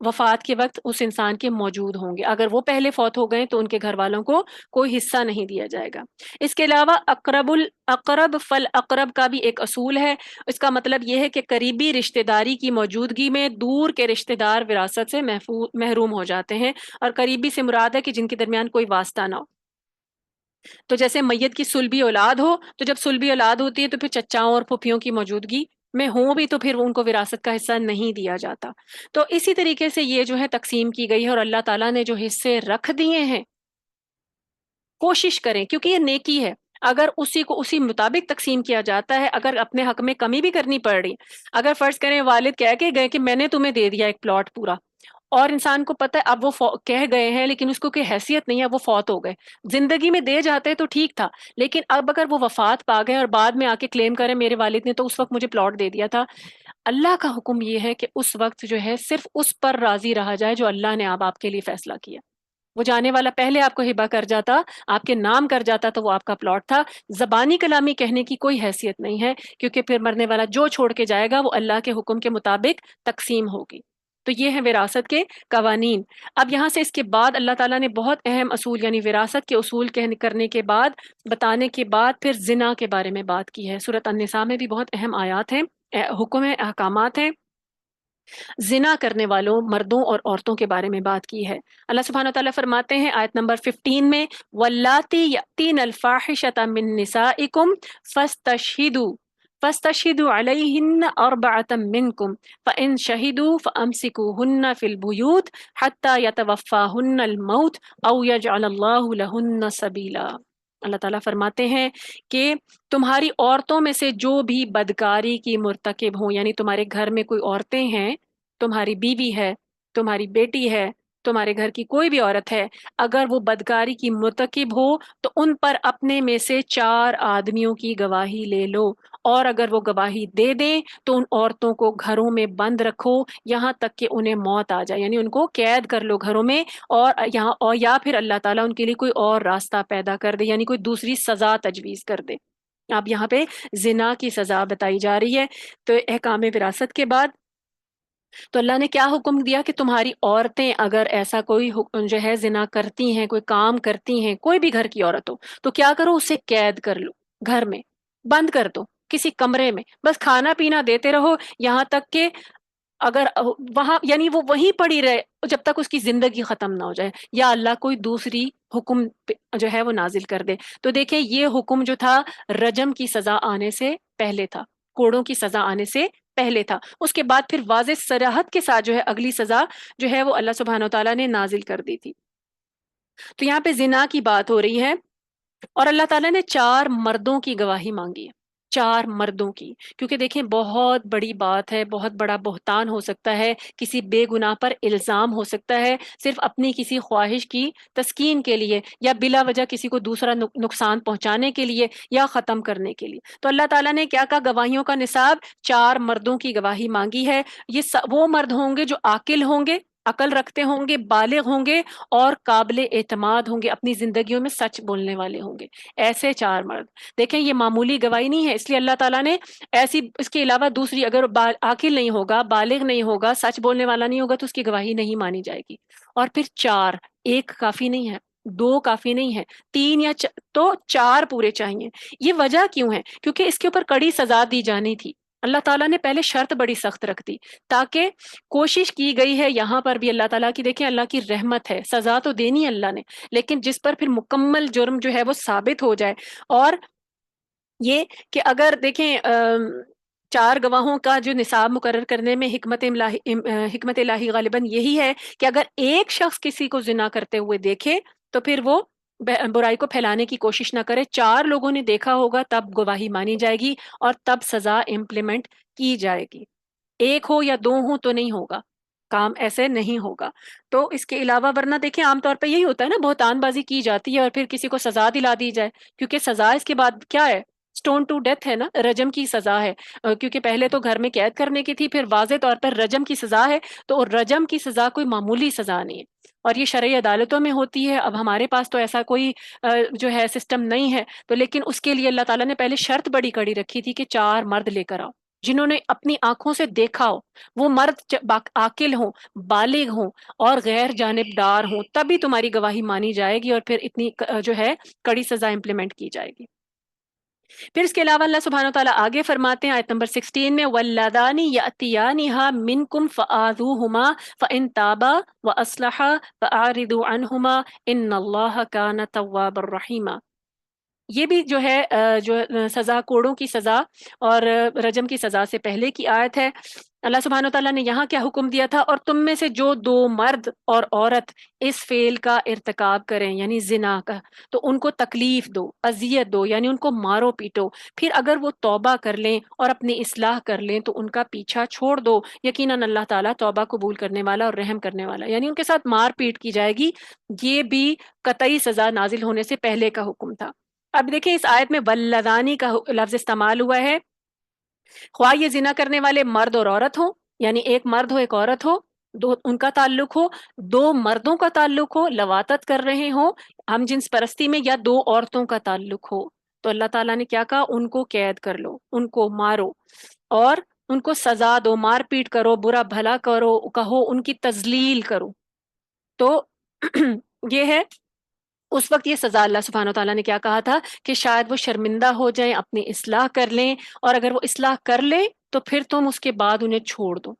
وفات کے وقت اس انسان کے موجود ہوں گے، اگر وہ پہلے فوت ہو گئے تو ان کے گھر والوں کو کوئی حصہ نہیں دیا جائے گا۔ اس کے علاوہ اقرب الاقرب فالاقرب کا بھی ایک اصول ہے، اس کا مطلب یہ ہے کہ قریبی رشتہ داری کی موجودگی میں دور کے رشتہ دار وراثت سے محروم ہو جاتے ہیں، اور قریبی سے مراد ہے کہ جن کے درمیان کوئی واسطہ نہ ہو۔ تو جیسے میت کی صلبی اولاد ہو، تو جب صلبی اولاد ہوتی ہے تو پھر چچاؤں اور پھوپھیوں کی موجودگی میں ہوں بھی تو پھر ان کو وراثت کا حصہ نہیں دیا جاتا۔ تو اسی طریقے سے یہ جو ہے تقسیم کی گئی ہے، اور اللہ تعالیٰ نے جو حصے رکھ دیے ہیں کوشش کریں، کیونکہ یہ نیکی ہے، اگر اسی کو اسی مطابق تقسیم کیا جاتا ہے، اگر اپنے حق میں کمی بھی کرنی پڑ رہی، اگر فرض کریں والد کہہ کے گئے کہ میں نے تمہیں دے دیا ایک پلاٹ پورا، اور انسان کو پتہ ہے اب وہ کہہ گئے ہیں لیکن اس کو کوئی حیثیت نہیں ہے، وہ فوت ہو گئے، زندگی میں دے جاتے تو ٹھیک تھا، لیکن اب اگر وہ وفات پا گئے اور بعد میں آ کے کلیم کریں میرے والد نے تو اس وقت مجھے پلاٹ دے دیا تھا، اللہ کا حکم یہ ہے کہ اس وقت جو ہے صرف اس پر راضی رہا جائے جو اللہ نے اب آپ کے لیے فیصلہ کیا۔ وہ جانے والا پہلے آپ کو ہبہ کر جاتا، آپ کے نام کر جاتا تو وہ آپ کا پلاٹ تھا. زبانی کلامی کہنے کی کوئی حیثیت نہیں ہے، کیونکہ پھر مرنے والا جو چھوڑ کے جائے گا وہ اللہ کے حکم کے مطابق تقسیم ہوگی. تو یہ ہے وراثت کے قوانین. اب یہاں سے اس کے بعد اللہ تعالیٰ نے بہت اہم اصول، یعنی وراثت کے اصول کرنے کے بعد، بتانے کے بعد پھر زنا کے بارے میں بات کی ہے. سورۃ النساء میں بھی بہت اہم آیات ہیں، حکم ہے، احکامات ہیں زنا کرنے والوں مردوں اور عورتوں کے بارے میں بات کی ہے. اللہ سبحانہ وتعالیٰ فرماتے ہیں آیت نمبر 15 میں، واللاتی یأتین الفاحشۃ من نسائکم فاستشہدوا علیہن اربعۃ منکم فإن شہدوا فامسکوہن فی البیوت حتی یتوفاہن الموت او یجعل اللہ لہن سبیلا. اللہ تعالیٰ فرماتے ہیں کہ تمہاری عورتوں میں سے جو بھی بدکاری کی مرتکب ہوں، یعنی تمہارے گھر میں کوئی عورتیں ہیں، تمہاری بیوی ہے، تمہاری بیٹی ہے، تمہارے گھر کی کوئی بھی عورت ہے، اگر وہ بدکاری کی مرتکب ہو تو ان پر اپنے میں سے 4 آدمیوں کی گواہی لے لو، اور اگر وہ گواہی دے دیں تو ان عورتوں کو گھروں میں بند رکھو یہاں تک کہ انہیں موت آ جائے، یعنی ان کو قید کر لو گھروں میں، اور یا پھر اللہ تعالیٰ ان کے لیے کوئی اور راستہ پیدا کر دے، یعنی کوئی دوسری سزا تجویز کر دے. اب یہاں پہ زنا کی سزا بتائی جا رہی ہے. تو احکام وراثت کے بعد تو اللہ نے کیا حکم دیا کہ تمہاری عورتیں اگر ایسا کوئی جو ہے زنا کرتی ہیں، کوئی کام کرتی ہیں، کوئی بھی گھر کی عورت ہو، تو کیا کرو، اسے قید کر لو، گھر میں بند کر دو کسی کمرے میں، بس کھانا پینا دیتے رہو یہاں تک کہ اگر وہاں، یعنی وہ وہیں پڑی رہے جب تک اس کی زندگی ختم نہ ہو جائے، یا اللہ کوئی دوسری حکم جو ہے وہ نازل کر دے. تو دیکھیں یہ حکم جو تھا رجم کی سزا آنے سے پہلے تھا، کوڑوں کی سزا آنے سے پہلے تھا. اس کے بعد پھر واضح صراحت کے ساتھ جو ہے اگلی سزا جو ہے وہ اللہ سبحانہ و تعالیٰ نے نازل کر دی تھی. تو یہاں پہ زنا کی بات ہو رہی ہے، اور اللہ تعالیٰ نے 4 مردوں کی گواہی مانگی ہے، 4 مردوں کی، کیونکہ دیکھیں بہت بڑی بات ہے، بہت بڑا بہتان ہو سکتا ہے، کسی بے گناہ پر الزام ہو سکتا ہے صرف اپنی کسی خواہش کی تسکین کے لیے، یا بلا وجہ کسی کو دوسرا نقصان پہنچانے کے لیے یا ختم کرنے کے لیے. تو اللہ تعالیٰ نے کیا کہا، گواہیوں کا نصاب 4 مردوں کی گواہی مانگی ہے. یہ وہ مرد ہوں گے جو عاقل ہوں گے، عقل رکھتے ہوں گے، بالغ ہوں گے، اور قابل اعتماد ہوں گے، اپنی زندگیوں میں سچ بولنے والے ہوں گے. ایسے 4 مرد. دیکھیں یہ معمولی گواہی نہیں ہے، اس لیے اللہ تعالیٰ نے ایسی اس کے علاوہ دوسری، اگر عاقل نہیں ہوگا، بالغ نہیں ہوگا، سچ بولنے والا نہیں ہوگا تو اس کی گواہی نہیں مانی جائے گی. اور پھر 4، ایک کافی نہیں ہے، 2 کافی نہیں ہے، 3 یا تو 4 پورے چاہیے. یہ وجہ کیوں ہے؟ کیونکہ اس کے اوپر کڑی سزا دی جانی تھی. اللہ تعالیٰ نے پہلے شرط بڑی سخت رکھ دی، تاکہ کوشش کی گئی ہے یہاں پر بھی اللہ تعالیٰ کی، دیکھیں اللہ کی رحمت ہے، سزا تو دینی اللہ نے، لیکن جس پر پھر مکمل جرم جو ہے وہ ثابت ہو جائے. اور یہ کہ اگر دیکھیں 4 گواہوں کا جو نصاب مقرر کرنے میں حکمت الہی غالباً یہی ہے کہ اگر ایک شخص کسی کو زنا کرتے ہوئے دیکھے تو پھر وہ برائی کو پھیلانے کی کوشش نہ کرے. 4 لوگوں نے دیکھا ہوگا تب گواہی مانی جائے گی اور تب سزا امپلیمنٹ کی جائے گی. ایک ہو یا 2 ہو تو نہیں ہوگا، کام ایسے نہیں ہوگا. تو اس کے علاوہ ورنہ دیکھیں عام طور پہ یہی ہوتا ہے نا، بہتان بازی کی جاتی ہے اور پھر کسی کو سزا دلا دی جائے، کیونکہ سزا اس کے بعد کیا ہے، سٹون ٹو ڈیتھ ہے نا، رجم کی سزا ہے. کیونکہ پہلے تو گھر میں قید کرنے کی تھی، پھر واضح طور پر رجم کی سزا ہے. تو رجم کی سزا کوئی معمولی سزا نہیں ہے، اور یہ شرعی عدالتوں میں ہوتی ہے. اب ہمارے پاس تو ایسا کوئی جو ہے سسٹم نہیں ہے، تو لیکن اس کے لیے اللہ تعالیٰ نے پہلے شرط بڑی کڑی رکھی تھی کہ 4 مرد لے کر آؤ جنہوں نے اپنی آنکھوں سے دیکھا ہو، وہ مرد عاقل ہوں، بالغ ہوں اور غیر جانبدار ہوں، تبھی تمہاری گواہی مانی جائے گی اور پھر اتنی جو ہے کڑی سزا امپلیمنٹ کی جائے گی. پھر اس کے علاوہ اللہ سبحانہ و تعالیٰ آگے فرماتے ہیں آیت نمبر 16 میں، وَاللَّذَانِ يَأْتِيَانِهَا مِنْكُمْ فَآذُوهُمَا فَإِنْ تَابَا وَأَصْلَحَا فَأَعْرِضُوا عَنْهُمَا إِنَّ اللَّهَ كَانَ تَوَّابًا رَحِيمًا. یہ بھی جو ہے جو سزا، کوڑوں کی سزا اور رجم کی سزا سے پہلے کی آیت ہے. اللہ سبحانہ و تعالیٰ نے یہاں کیا حکم دیا تھا، اور تم میں سے جو 2 مرد اور عورت اس فعل کا ارتکاب کریں، یعنی زنا کا، تو ان کو تکلیف دو، اذیت دو، یعنی ان کو مارو پیٹو. پھر اگر وہ توبہ کر لیں اور اپنی اصلاح کر لیں تو ان کا پیچھا چھوڑ دو، یقیناً اللہ تعالیٰ توبہ قبول کرنے والا اور رحم کرنے والا، یعنی ان کے ساتھ مار پیٹ کی جائے گی. یہ بھی قطعی سزا نازل ہونے سے پہلے کا حکم تھا. اب دیکھیں اس آیت میں ولدانی کا لفظ استعمال ہوا ہے، خواہ یہ زنا کرنے والے مرد اور عورت ہوں، یعنی ایک مرد ہو ایک عورت ہو، ان کا تعلق ہو، دو مردوں کا تعلق ہو، لواطت کر رہے ہوں ہم جنس پرستی میں، یا دو عورتوں کا تعلق ہو، تو اللہ تعالیٰ نے کیا کہا؟ ان کو قید کر لو، ان کو مارو، اور ان کو سزا دو، مار پیٹ کرو، برا بھلا کرو، کہو، ان کی تذلیل کرو۔ تو یہ ہے، اس وقت یہ سزا اللہ سبحانہ و تعالیٰ نے کیا کہا تھا کہ شاید وہ شرمندہ ہو جائیں، اپنی اصلاح کر لیں، اور اگر وہ اصلاح کر لیں تو پھر تم اس کے بعد انہیں چھوڑ دو،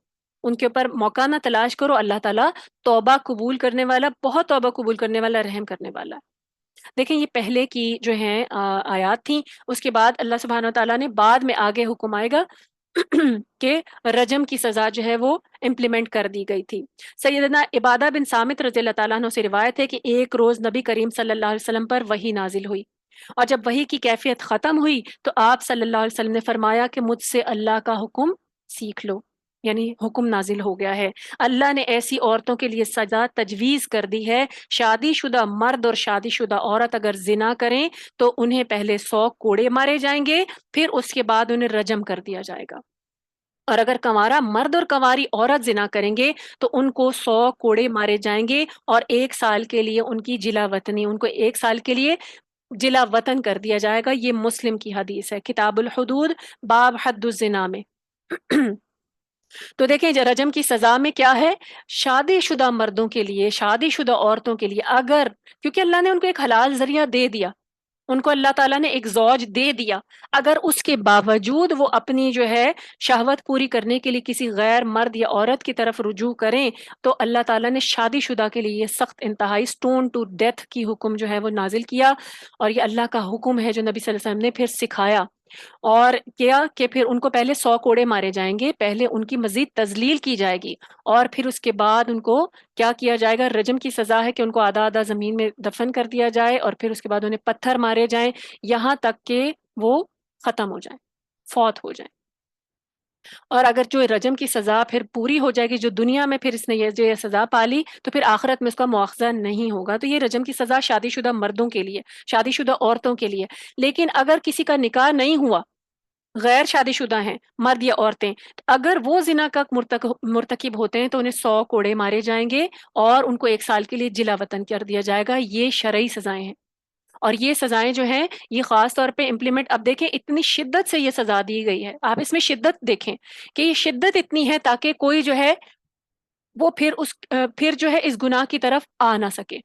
ان کے اوپر موقع نہ تلاش کرو۔ اللہ تعالیٰ توبہ قبول کرنے والا، بہت توبہ قبول کرنے والا، رحم کرنے والا ہے۔ دیکھیں یہ پہلے کی جو ہیں آیات تھیں، اس کے بعد اللہ سبحانہ و تعالیٰ نے بعد میں آگے حکم آئے گا کہ رجم کی سزا جو ہے وہ امپلیمنٹ کر دی گئی تھی۔ سیدنا عبادہ بن صامت رضی اللہ تعالیٰ عنہ سے روایت ہے کہ ایک روز نبی کریم صلی اللہ علیہ وسلم پر وحی نازل ہوئی، اور جب وحی کی کیفیت ختم ہوئی تو آپ صلی اللہ علیہ وسلم نے فرمایا کہ مجھ سے اللہ کا حکم سیکھ لو، یعنی حکم نازل ہو گیا ہے، اللہ نے ایسی عورتوں کے لیے سزا تجویز کر دی ہے، شادی شدہ مرد اور شادی شدہ عورت اگر زنا کریں تو انہیں پہلے 100 کوڑے مارے جائیں گے، پھر اس کے بعد انہیں رجم کر دیا جائے گا، اور اگر کنوارا مرد اور کنواری عورت زنا کریں گے تو ان کو 100 کوڑے مارے جائیں گے، اور 1 سال کے لیے ان کی جلا وطنی، ان کو 1 سال کے لیے جلا وطن کر دیا جائے گا۔ یہ مسلم کی حدیث ہے، کتاب الحدود، باب حد الزنا میں۔ تو دیکھیں رجم کی سزا میں کیا ہے؟ شادی شدہ مردوں کے لیے، شادی شدہ عورتوں کے لیے، اگر، کیونکہ اللہ نے ان کو ایک حلال ذریعہ دے دیا، ان کو اللہ تعالیٰ نے ایک زوج دے دیا، اگر اس کے باوجود وہ اپنی جو ہے شہوت پوری کرنے کے لیے کسی غیر مرد یا عورت کی طرف رجوع کریں، تو اللہ تعالیٰ نے شادی شدہ کے لیے یہ سخت انتہائی سٹون ٹو ڈیتھ کی حکم جو ہے وہ نازل کیا، اور یہ اللہ کا حکم ہے جو نبی صلی اللہ علیہ وسلم نے پھر سکھایا، اور کیا کہ پھر ان کو پہلے 100 کوڑے مارے جائیں گے، پہلے ان کی مزید تذلیل کی جائے گی، اور پھر اس کے بعد ان کو کیا کیا جائے گا؟ رجم کی سزا ہے کہ ان کو آدھا آدھا زمین میں دفن کر دیا جائے، اور پھر اس کے بعد انہیں پتھر مارے جائیں، یہاں تک کہ وہ ختم ہو جائیں، فوت ہو جائیں۔ اور اگر جو رجم کی سزا پھر پوری ہو جائے گی، جو دنیا میں پھر اس نے یہ سزا پالی، تو پھر آخرت میں اس کا مواخذہ نہیں ہوگا۔ تو یہ رجم کی سزا شادی شدہ مردوں کے لیے، شادی شدہ عورتوں کے لیے، لیکن اگر کسی کا نکاح نہیں ہوا، غیر شادی شدہ ہیں مرد یا عورتیں، اگر وہ زنا کا مرتکب ہوتے ہیں تو انہیں 100 کوڑے مارے جائیں گے، اور ان کو 1 سال کے لیے جلا وطن کر دیا جائے گا۔ یہ شرعی سزائیں ہیں، اور یہ سزائیں جو ہیں یہ خاص طور پہ امپلیمنٹ، اب دیکھیں اتنی شدت سے یہ سزا دی گئی ہے، آپ اس میں شدت دیکھیں کہ یہ شدت اتنی ہے تاکہ کوئی جو ہے وہ پھر جو ہے اس گناہ کی طرف آ نہ سکے،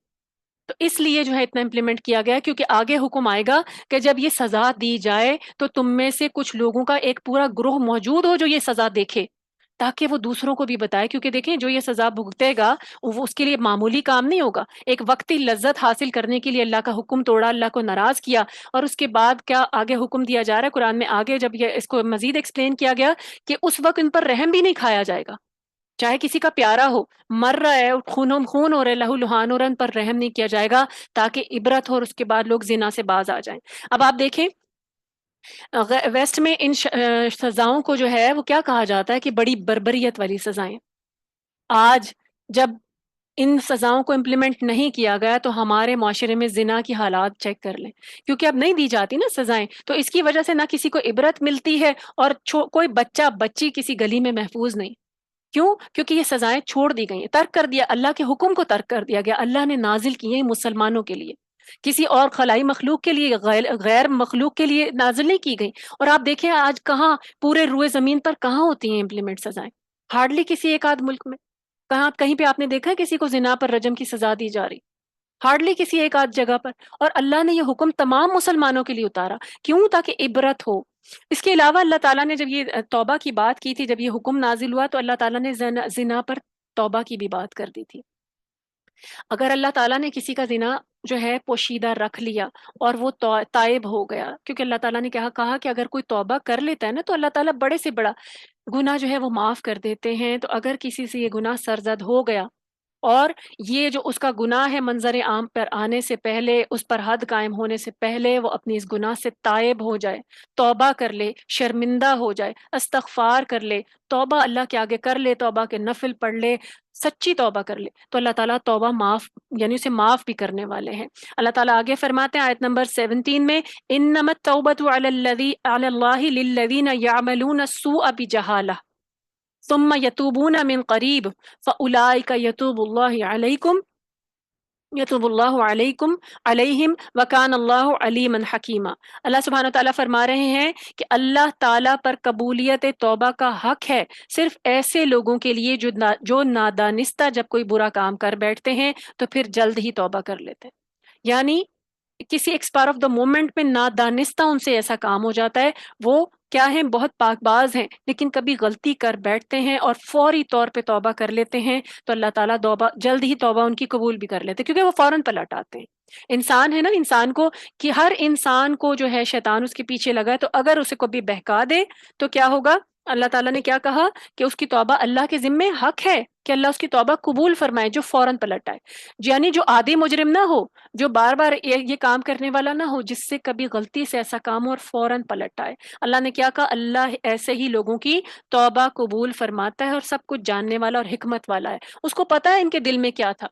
تو اس لیے جو ہے اتنا امپلیمنٹ کیا گیا، کیونکہ آگے حکم آئے گا کہ جب یہ سزا دی جائے تو تم میں سے کچھ لوگوں کا ایک پورا گروہ موجود ہو جو یہ سزا دیکھے، تاکہ وہ دوسروں کو بھی بتائے، کیونکہ دیکھیں جو یہ سزا بھگتے گا وہ اس کے لیے معمولی کام نہیں ہوگا، ایک وقتی لذت حاصل کرنے کے لیے اللہ کا حکم توڑا، اللہ کو ناراض کیا، اور اس کے بعد کیا آگے حکم دیا جا رہا ہے قرآن میں، آگے جب یہ اس کو مزید ایکسپلین کیا گیا کہ اس وقت ان پر رحم بھی نہیں کھایا جائے گا، چاہے کسی کا پیارا ہو، مر رہا ہے، خون ہو رہا ہے، لہو لہان ہو رہا ہے، ان پر رحم نہیں کیا جائے گا، تاکہ عبرت ہو اور اس کے بعد لوگ زنا سے باز آ جائیں۔ اب آپ دیکھیں ویسٹ میں ان سزاؤں کو جو ہے وہ کیا کہا جاتا ہے کہ بڑی بربریت والی سزائیں۔ آج جب ان سزاؤں کو امپلیمنٹ نہیں کیا گیا تو ہمارے معاشرے میں زنا کی حالات چیک کر لیں، کیونکہ اب نہیں دی جاتی نا سزائیں، تو اس کی وجہ سے نہ کسی کو عبرت ملتی ہے، اور کوئی بچہ بچی کسی گلی میں محفوظ نہیں۔ کیوں؟ کیونکہ یہ سزائیں چھوڑ دی گئی ہیں، ترک کر دیا، اللہ کے حکم کو ترک کر دیا گیا، اللہ نے نازل کیے ہیں مسلمانوں کے لیے، کسی اور خلائی مخلوق کے لیے، غیر مخلوق کے لیے نازل نہیں کی گئی۔ اور آپ دیکھیں آج کہاں پورے روئے زمین پر کہاں ہوتی ہیں امپلیمنٹ سزائیں؟ ہارڈلی کسی ایک آدھ ملک میں، کہاں کہیں پہ آپ نے دیکھا ہے کسی کو زنا پر رجم کی سزا دی جا رہی؟ ہارڈلی کسی ایک آدھ جگہ پر، اور اللہ نے یہ حکم تمام مسلمانوں کے لیے اتارا، کیوں؟ تاکہ عبرت ہو۔ اس کے علاوہ اللہ تعالیٰ نے جب یہ توبہ کی بات کی تھی، جب یہ حکم نازل ہوا تو اللہ تعالیٰ نے زنا پر توبہ کی بھی بات کر دی تھی۔ اگر اللہ تعالیٰ نے کسی کا زنا جو ہے پوشیدہ رکھ لیا اور وہ تائب ہو گیا، کیونکہ اللہ تعالیٰ نے کہا کہ اگر کوئی توبہ کر لیتا ہے نا تو اللہ تعالیٰ بڑے سے بڑا گناہ جو ہے وہ معاف کر دیتے ہیں، تو اگر کسی سے یہ گناہ سرزد ہو گیا اور یہ جو اس کا گناہ ہے منظر عام پر آنے سے پہلے، اس پر حد قائم ہونے سے پہلے وہ اپنی اس گناہ سے تائب ہو جائے، توبہ کر لے، شرمندہ ہو جائے، استغفار کر لے، توبہ اللہ کے آگے کر لے، توبہ کے نفل پڑھ لے، سچی توبہ کر لے، تو اللہ تعالیٰ توبہ معاف، یعنی اسے معاف بھی کرنے والے ہیں۔ اللہ تعالیٰ آگے فرماتے ہیں آیت نمبر 17 میں، انما التوبۃ علی اللہ للذین یعملون السوء بجہالہ، ثم یتوبون من قریب فاولئک یتوب اللہ علیکم یتوب اللہ علیکم علیہم وکان اللہ علیما حکیما۔ اللہ سبحانہ وتعالیٰ فرما رہے ہیں کہ اللہ تعالیٰ پر قبولیت توبہ کا حق ہے صرف ایسے لوگوں کے لیے جو نادانستہ جب کوئی برا کام کر بیٹھتے ہیں تو پھر جلد ہی توبہ کر لیتے ہیں۔ یعنی کسی ایکسپائر آف دا مومنٹ میں نادانستہ ان سے ایسا کام ہو جاتا ہے، وہ کیا ہیں، بہت پاک باز ہیں لیکن کبھی غلطی کر بیٹھتے ہیں اور فوری طور پہ توبہ کر لیتے ہیں تو اللہ تعالیٰ جلد ہی توبہ ان کی قبول بھی کر لیتے ہیں، کیونکہ وہ فوراً پلٹ آتے ہیں۔ انسان ہے نا، انسان کو کہ ہر انسان کو جو ہے شیطان اس کے پیچھے لگا ہے، تو اگر اسے کبھی بہکا دے تو کیا ہوگا؟ اللہ تعالیٰ نے کیا کہا کہ اس کی توبہ اللہ کے ذمے حق ہے کہ اللہ اس کی توبہ قبول فرمائے جو فوراً پلٹ آئے، یعنی جو عادی مجرم نہ ہو، جو بار بار یہ کام کرنے والا نہ ہو، جس سے کبھی غلطی سے ایسا کام ہو اور فوراً پلٹ آئے۔ اللہ نے کیا کہا؟ اللہ ایسے ہی لوگوں کی توبہ قبول فرماتا ہے اور سب کچھ جاننے والا اور حکمت والا ہے، اس کو پتا ہے ان کے دل میں کیا تھا،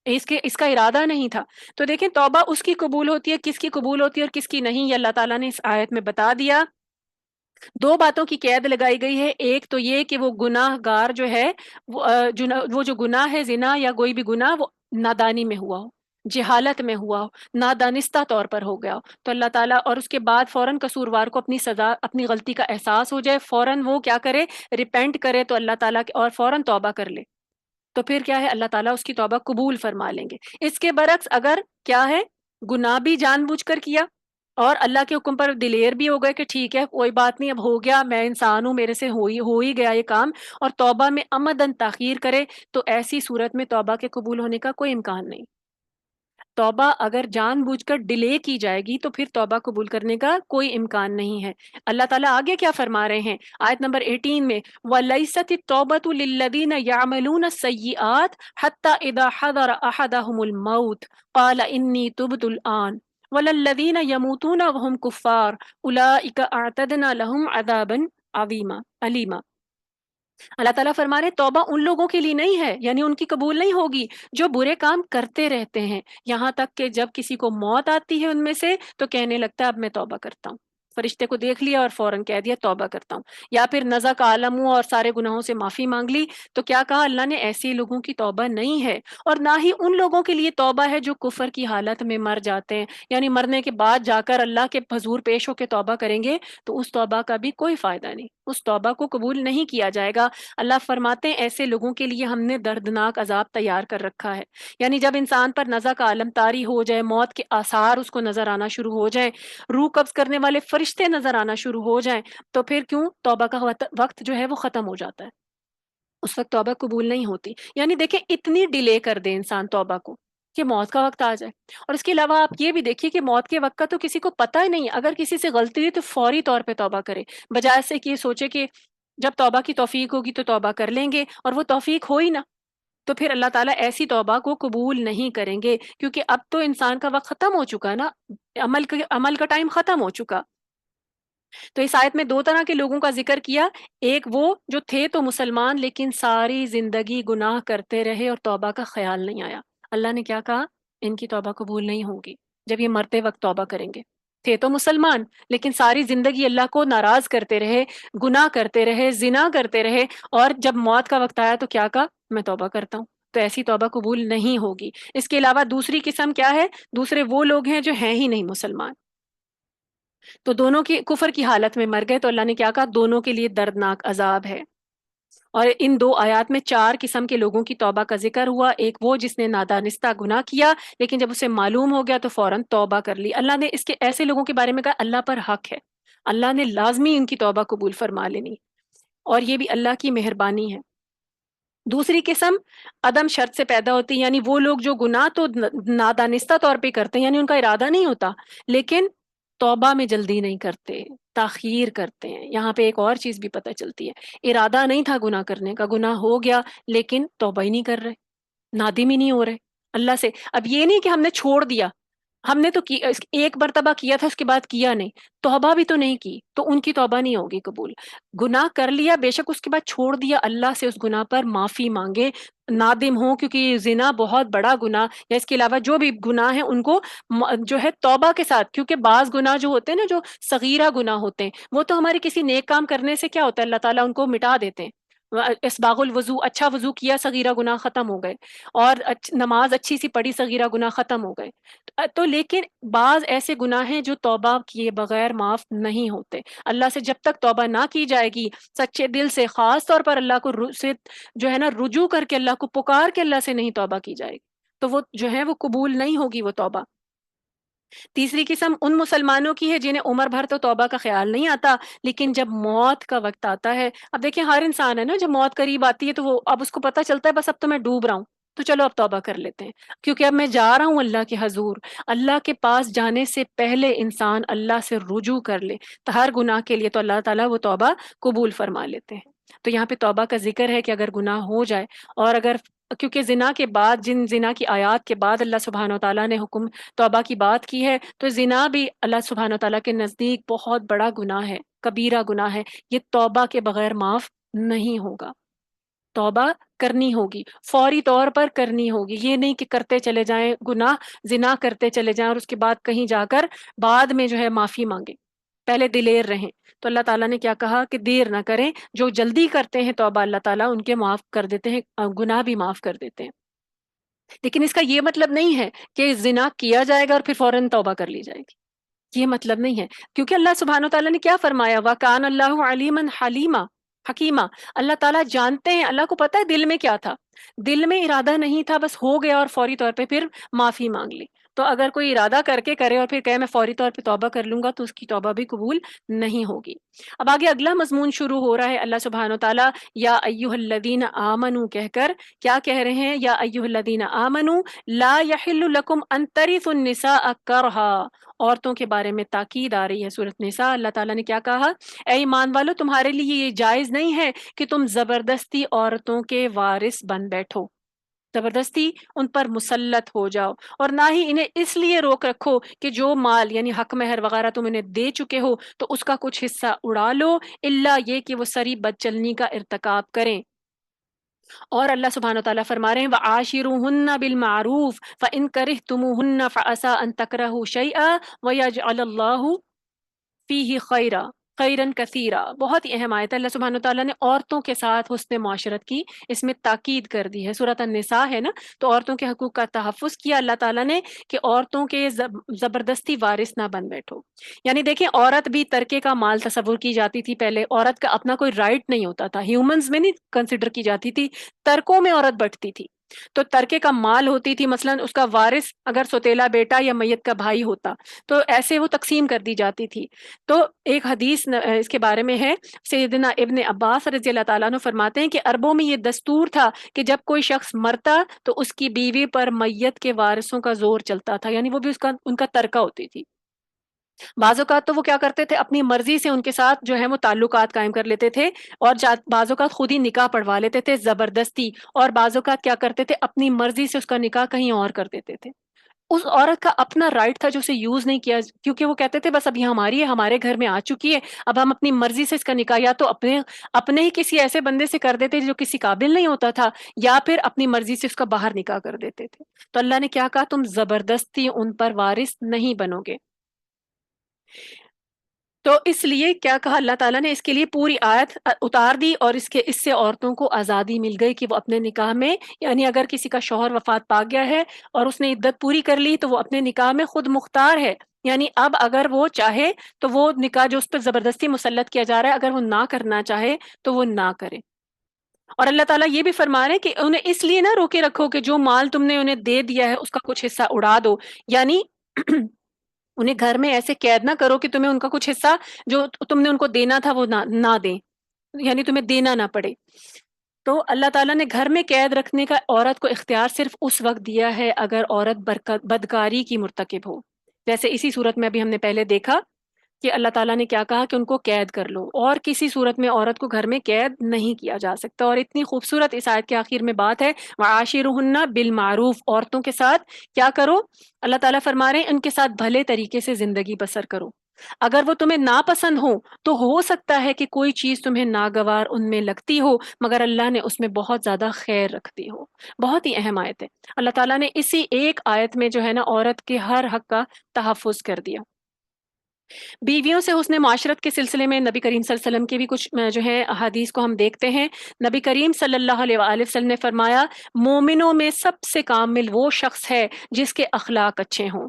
اس کا ارادہ نہیں تھا۔ تو دیکھیں توبہ اس کی قبول ہوتی ہے، کس کی قبول ہوتی ہے اور کس کی نہیں، یہ اللہ تعالیٰ نے اس آیت میں بتا دیا۔ دو باتوں کی قید لگائی گئی ہے، ایک تو یہ کہ وہ گناہ گار جو ہے وہ جو گناہ ہے، زنا یا کوئی بھی گناہ، وہ نادانی میں ہوا ہو، جہالت میں ہوا ہو، نادانستہ طور پر ہو گیا ہو، تو اللہ تعالیٰ، اور اس کے بعد فوراً قصوروار کو اپنی سزا، اپنی غلطی کا احساس ہو جائے، فوراً وہ کیا کرے، ریپینٹ کرے تو اللہ تعالیٰ اور فوراً توبہ کر لے، تو پھر کیا ہے، اللہ تعالیٰ اس کی توبہ قبول فرما لیں گے۔ اس کے برعکس اگر کیا ہے، گناہ بھی جان بوجھ کر کیا اور اللہ کے حکم پر دلیر بھی ہو گئے کہ ٹھیک ہے کوئی بات نہیں، اب ہو گیا، میں انسان ہوں، میرے سے ہو ہی گیا یہ کام، اور توبہ میں عمدن تاخیر کرے، تو ایسی صورت میں توبہ کے قبول ہونے کا کوئی امکان نہیں۔ توبہ اگر جان بوجھ کر ڈیلے کی جائے گی تو پھر توبہ قبول کرنے کا کوئی امکان نہیں ہے۔ اللہ تعالیٰ آگے کیا فرما رہے ہیں آیت نمبر 18 میں، وَلَيْسَتِ التَّوْبَةُ لِلَّذِينَ يَعْمَلُونَ السَّيِّئَاتِ حَتَّى إِذَا حَضَرَ أَحَدَهُمُ الْمَوْتُ قَالَ إِنِّي تُبْتُ الْآنَ وَلَلَّذِينَ يَمُوتُونَ وَهُمْ كُفَّارٌ أُولَئِكَ أَعْتَدْنَا لَهُمْ عَذَابًا عَلِيمًا۔ اللہ تعالیٰ فرما رہے توبہ ان لوگوں کے لیے نہیں ہے، یعنی ان کی قبول نہیں ہوگی جو برے کام کرتے رہتے ہیں، یہاں تک کہ جب کسی کو موت آتی ہے ان میں سے تو کہنے لگتا ہے اب میں توبہ کرتا ہوں، فرشتے کو دیکھ لیا اور فوراً کہہ دیا توبہ کرتا ہوں، یا پھر نزع کا عالم ہوا اور سارے گناہوں سے معافی مانگ لی، تو کیا کہا اللہ نے؟ ایسے لوگوں کی توبہ نہیں ہے، اور نہ ہی ان لوگوں کے لیے توبہ ہے جو کفر کی حالت میں مر جاتے ہیں، یعنی مرنے کے بعد جا کر اللہ کے حضور پیش ہو کے توبہ کریں گے تو اس توبہ کا بھی کوئی فائدہ نہیں، اس توبہ کو قبول نہیں کیا جائے گا۔ اللہ فرماتے ہیں ایسے لوگوں کے لیے ہم نے دردناک عذاب تیار کر رکھا ہے، یعنی جب انسان پر نزع کا عالم طاری ہو جائے، موت کے آثار اس کو نظر آنا شروع ہو جائیں، روح قبض کرنے والے فرشتے نظر آنا شروع ہو جائیں، تو پھر کیوں توبہ کا وقت جو ہے وہ ختم ہو جاتا ہے، اس وقت توبہ قبول نہیں ہوتی۔ یعنی دیکھیں اتنی ڈیلے کر دے انسان توبہ کو کہ موت کا وقت آ جائے، اور اس کے علاوہ آپ یہ بھی دیکھیے کہ موت کے وقت کا تو کسی کو پتہ ہی نہیں، اگر کسی سے غلطی ہوئی تو فوری طور پہ توبہ کرے، بجائے سے کہ یہ سوچے کہ جب توبہ کی توفیق ہوگی تو توبہ کر لیں گے، اور وہ توفیق ہو ہی نہ، تو پھر اللہ تعالیٰ ایسی توبہ کو قبول نہیں کریں گے، کیونکہ اب تو انسان کا وقت ختم ہو چکا ہے نا، عمل کا ٹائم ختم ہو چکا۔ تو اس آیت میں دو طرح کے لوگوں کا ذکر کیا، ایک وہ جو تھے تو مسلمان لیکن ساری زندگی گناہ کرتے رہے اور توبہ کا خیال نہیں آیا، اللہ نے کیا کہا؟ ان کی توبہ قبول نہیں ہوگی جب یہ مرتے وقت توبہ کریں گے۔ تھے تو مسلمان لیکن ساری زندگی اللہ کو ناراض کرتے رہے، گناہ کرتے رہے، زنا کرتے رہے، اور جب موت کا وقت آیا تو کیا کہا؟ میں توبہ کرتا ہوں، تو ایسی توبہ قبول نہیں ہوگی۔ اس کے علاوہ دوسری قسم کیا ہے؟ دوسرے وہ لوگ ہیں جو ہیں ہی نہیں مسلمان، تو دونوں کی کفر کی حالت میں مر گئے، تو اللہ نے کیا کہا؟ دونوں کے لیے دردناک عذاب ہے۔ اور ان دو آیات میں چار قسم کے لوگوں کی توبہ کا ذکر ہوا، ایک وہ جس نے نادانستہ گناہ کیا لیکن جب اسے معلوم ہو گیا تو فوراً توبہ کر لی، اللہ نے اس کے ایسے لوگوں کے بارے میں کہا اللہ پر حق ہے، اللہ نے لازمی ان کی توبہ قبول فرما لینی، اور یہ بھی اللہ کی مہربانی ہے۔ دوسری قسم عدم شرط سے پیدا ہوتی ہے، یعنی وہ لوگ جو گناہ تو نادانستہ طور پہ کرتے ہیں، یعنی ان کا ارادہ نہیں ہوتا، لیکن توبہ میں جلدی نہیں کرتے، تاخیر کرتے ہیں۔ یہاں پہ ایک اور چیز بھی پتہ چلتی ہے، ارادہ نہیں تھا گناہ کرنے کا، گناہ ہو گیا لیکن توبہ ہی نہیں کر رہے، نادم ہی نہیں ہو رہے اللہ سے۔ اب یہ نہیں کہ ہم نے چھوڑ دیا، ہم نے تو ایک مرتبہ کیا تھا اس کے بعد کیا نہیں، توبہ بھی تو نہیں کی، تو ان کی توبہ نہیں ہوگی قبول۔ گناہ کر لیا بے شک، اس کے بعد چھوڑ دیا، اللہ سے اس گناہ پر معافی مانگے، نادم ہوں، کیونکہ یہ زنا بہت بڑا گناہ، یا اس کے علاوہ جو بھی گناہ ہیں ان کو جو ہے توبہ کے ساتھ، کیونکہ بعض گناہ جو ہوتے ہیں نا، جو صغیرہ گناہ ہوتے ہیں، وہ تو ہمارے کسی نیک کام کرنے سے کیا ہوتا ہے، اللہ تعالیٰ ان کو مٹا دیتے ہیں، اسباغ الوضو، اچھا وضو کیا صغیرہ گناہ ختم ہو گئے، اور نماز اچھی سی پڑھی صغیرہ گناہ ختم ہو گئے۔ تو لیکن بعض ایسے گناہ ہیں جو توبہ کیے بغیر معاف نہیں ہوتے۔ اللہ سے جب تک توبہ نہ کی جائے گی سچے دل سے، خاص طور پر اللہ کو سے جو ہے نا رجوع کر کے، اللہ کو پکار کے اللہ سے نہیں توبہ کی جائے گی، تو وہ جو ہے وہ قبول نہیں ہوگی وہ توبہ۔ تیسری قسم ان مسلمانوں کی ہے جنہیں عمر بھر تو توبہ کا خیال نہیں آتا، لیکن جب موت کا وقت آتا ہے، اب دیکھیں ہر انسان ہے نا، جب موت قریب آتی ہے تو وہ اب اس کو پتہ چلتا ہے بس اب تو میں ڈوب رہا ہوں، تو چلو اب توبہ کر لیتے ہیں، کیونکہ اب میں جا رہا ہوں اللہ کے حضور۔ اللہ کے پاس جانے سے پہلے انسان اللہ سے رجوع کر لے تو ہر گناہ کے لیے تو اللہ تعالیٰ وہ توبہ قبول فرما لیتے ہیں۔ تو یہاں پہ توبہ کا ذکر ہے کہ اگر گناہ ہو جائے، اور اگر کیونکہ زنا کے بعد، جن زنا کی آیات کے بعد اللہ سبحانہ و تعالیٰ نے حکم توبہ کی بات کی ہے، تو زنا بھی اللہ سبحانہ و تعالیٰ کے نزدیک بہت بڑا گناہ ہے، کبیرہ گناہ ہے، یہ توبہ کے بغیر معاف نہیں ہوگا۔ توبہ کرنی ہوگی، فوری طور پر کرنی ہوگی، یہ نہیں کہ کرتے چلے جائیں گناہ، زنا کرتے چلے جائیں اور اس کے بعد کہیں جا کر بعد میں جو ہے معافی مانگے، پہلے دلیر رہیں۔ تو اللہ تعالیٰ نے کیا کہا کہ دیر نہ کریں، جو جلدی کرتے ہیں توبہ اللہ تعالیٰ ان کے معاف کر دیتے ہیں، گناہ بھی معاف کر دیتے ہیں۔ لیکن اس کا یہ مطلب نہیں ہے کہ زنا کیا جائے گا اور پھر فوراً توبہ کر لی جائے گی، یہ مطلب نہیں ہے، کیونکہ اللہ سبحانہ و تعالیٰ نے کیا فرمایا، وَكَانَ اللَّهُ عَلِيمًا حَلِيمًا حکیمہ، اللہ تعالیٰ جانتے ہیں، اللہ کو پتہ ہے دل میں کیا تھا، دل میں ارادہ نہیں تھا، بس ہو گیا اور فوری طور پہ پھر معافی مانگ لی۔ تو اگر کوئی ارادہ کر کے کرے اور پھر کہے میں فوری طور پہ توبہ کر لوں گا تو اس کی توبہ بھی قبول نہیں ہوگی۔ اب آگے اگلا مضمون شروع ہو رہا ہے، اللہ سبحانہ و تعالیٰ یا ایھا الذین آمنوا کہہ کر کیا کہہ رہے ہیں، یا ایھا الذین آمنوا لا یحل لکم ان ترثوا النساء کرہا، عورتوں کے بارے میں تاکید آ رہی ہے سورۃ نساء۔ اللہ تعالیٰ نے کیا کہا، اے ایمان والو تمہارے لیے یہ جائز نہیں ہے کہ تم زبردستی عورتوں کے وارث بن بیٹھو، زبردستی ان پر مسلط ہو جاؤ، اور نہ ہی انہیں اس لیے روک رکھو کہ جو مال یعنی حق مہر وغیرہ تم انہیں دے چکے ہو تو اس کا کچھ حصہ اڑا لو، الا یہ کہ وہ سری بد چلنی کا ارتکاب کریں۔ اور اللہ سبحانہ وتعالیٰ فرما رہے ہیں وَعَاشِرُوهُنَّ بِالْمَعْرُوفِ فَإِن كَرِهْتُمُوهُنَّ فَعَسَىٰ أَن تَكْرَهُوا شَيْئًا وَيَجْعَلَ اللَّهُ فیہ خیرا خیرن کثیرا۔ بہت ہی اہم آیت ہے، اللہ سبحانہ وتعالیٰ نے عورتوں کے ساتھ حسن معاشرت کی اس میں تاکید کر دی ہے، سورۃ النساء ہے نا، تو عورتوں کے حقوق کا تحفظ کیا اللہ تعالیٰ نے کہ عورتوں کے زبردستی وارث نہ بن بیٹھو۔ یعنی دیکھیں عورت بھی ترکے کا مال تصور کی جاتی تھی پہلے، عورت کا اپنا کوئی رائٹ نہیں ہوتا تھا، ہیومنز میں نہیں کنسیڈر کی جاتی تھی، ترکوں میں عورت بٹتی تھی، تو ترکے کا مال ہوتی تھی، مثلا اس کا وارث اگر سوتیلا بیٹا یا میت کا بھائی ہوتا تو ایسے وہ تقسیم کر دی جاتی تھی۔ تو ایک حدیث اس کے بارے میں ہے، سیدنا ابن عباس رضی اللہ تعالیٰ عنہ فرماتے ہیں کہ عربوں میں یہ دستور تھا کہ جب کوئی شخص مرتا تو اس کی بیوی پر میت کے وارثوں کا زور چلتا تھا، یعنی وہ بھی ان کا ترکہ ہوتی تھی۔ بعض اوقات تو وہ کیا کرتے تھے، اپنی مرضی سے ان کے ساتھ جو ہے وہ تعلقات قائم کر لیتے تھے، اور بعض اوقات خود ہی نکاح پڑھوا لیتے تھے زبردستی، اور بعض اوقات کیا کرتے تھے اپنی مرضی سے اس کا نکاح کہیں اور کر دیتے تھے۔ اس عورت کا اپنا رائٹ تھا جو اسے یوز نہیں کیا، کیونکہ وہ کہتے تھے بس اب یہ ہماری ہے، ہمارے گھر میں آ چکی ہے، اب ہم اپنی مرضی سے اس کا نکاح یا تو اپنے ہی کسی ایسے بندے سے کر دیتے جو کسی قابل نہیں ہوتا تھا، یا پھر اپنی مرضی سے اس کا باہر نکاح کر دیتے تھے۔ تو اللہ نے کیا کہا، تم زبردستی ان پر وارث نہیں بنو گے۔ تو اس لیے کیا کہا اللہ تعالیٰ نے، اس کے لیے پوری آیت اتار دی، اور اس سے عورتوں کو آزادی مل گئی کہ وہ اپنے نکاح میں، یعنی اگر کسی کا شوہر وفات پا گیا ہے اور اس نے عدت پوری کر لی تو وہ اپنے نکاح میں خود مختار ہے، یعنی اب اگر وہ چاہے تو وہ نکاح جو اس پہ زبردستی مسلط کیا جا رہا ہے اگر وہ نہ کرنا چاہے تو وہ نہ کرے۔ اور اللہ تعالیٰ یہ بھی فرما رہے ہیں کہ انہیں اس لیے نہ روکے رکھو کہ جو مال تم نے انہیں دے دیا ہے اس کا کچھ حصہ اڑا دو، یعنی انہیں گھر میں ایسے قید نہ کرو کہ تمہیں ان کا کچھ حصہ جو تم نے ان کو دینا تھا وہ نہ دیں، یعنی تمہیں دینا نہ پڑے۔ تو اللہ تعالیٰ نے گھر میں قید رکھنے کا عورت کو اختیار صرف اس وقت دیا ہے اگر عورت بدکاری کی مرتکب ہو، جیسے اسی صورت میں ابھی ہم نے پہلے دیکھا کہ اللہ تعالیٰ نے کیا کہا کہ ان کو قید کر لو، اور کسی صورت میں عورت کو گھر میں قید نہیں کیا جا سکتا۔ اور اتنی خوبصورت اس آیت کے آخر میں بات ہے وَعَاشِرُهُنَّ بِالْمَعْرُوفِ، عورتوں کے ساتھ کیا کرو، اللہ تعالیٰ فرما رہے ہیں ان کے ساتھ بھلے طریقے سے زندگی بسر کرو، اگر وہ تمہیں ناپسند ہو تو ہو سکتا ہے کہ کوئی چیز تمہیں ناگوار ان میں لگتی ہو مگر اللہ نے اس میں بہت زیادہ خیر رکھ دی ہو۔ بہت ہی اہم آیت ہے، اللہ تعالیٰ نے اسی ایک آیت میں جو ہے نا عورت کے ہر حق کا تحفظ کر دیا۔ بیویوں سے حسن معاشرت کے سلسلے میں نبی کریم صلی اللہ علیہ وسلم کے بھی کچھ جو ہے احادیث کو ہم دیکھتے ہیں۔ نبی کریم صلی اللہ علیہ وآلہ وسلم نے فرمایا مومنوں میں سب سے کامل وہ شخص ہے جس کے اخلاق اچھے ہوں،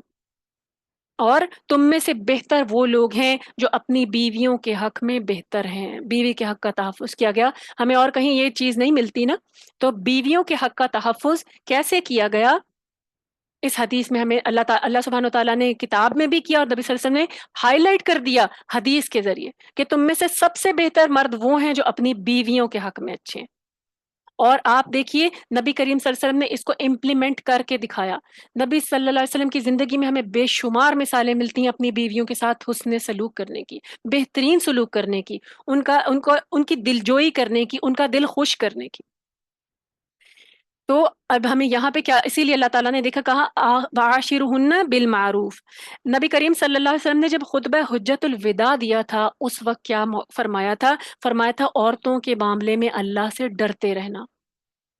اور تم میں سے بہتر وہ لوگ ہیں جو اپنی بیویوں کے حق میں بہتر ہیں۔ بیوی کے حق کا تحفظ کیا گیا، ہمیں اور کہیں یہ چیز نہیں ملتی نا، تو بیویوں کے حق کا تحفظ کیسے کیا گیا؟ اس حدیث میں ہمیں اللہ سبحانہ وتعالیٰ نے کتاب میں بھی کیا، اور نبی صلی اللہ علیہ وسلم نے ہائی لائٹ کر دیا حدیث کے ذریعے کہ تم میں سے سب سے بہتر مرد وہ ہیں جو اپنی بیویوں کے حق میں اچھے ہیں۔ اور آپ دیکھیے نبی کریم صلی اللہ علیہ وسلم نے اس کو امپلیمنٹ کر کے دکھایا۔ نبی صلی اللہ علیہ وسلم کی زندگی میں ہمیں بے شمار مثالیں ملتی ہیں اپنی بیویوں کے ساتھ حسن سلوک کرنے کی، بہترین سلوک کرنے کی، ان کی دلجوئی کرنے کی، ان کا دل خوش کرنے کی۔ تو اب ہمیں یہاں پہ کیا، اسی لیے اللہ تعالیٰ نے دیکھا کہا وعاشرہن بالمعروف۔ نبی کریم صلی اللہ علیہ وسلم نے جب خطبہ حجت الوداع دیا تھا اس وقت کیا فرمایا تھا؟ فرمایا تھا عورتوں کے معاملے میں اللہ سے ڈرتے رہنا،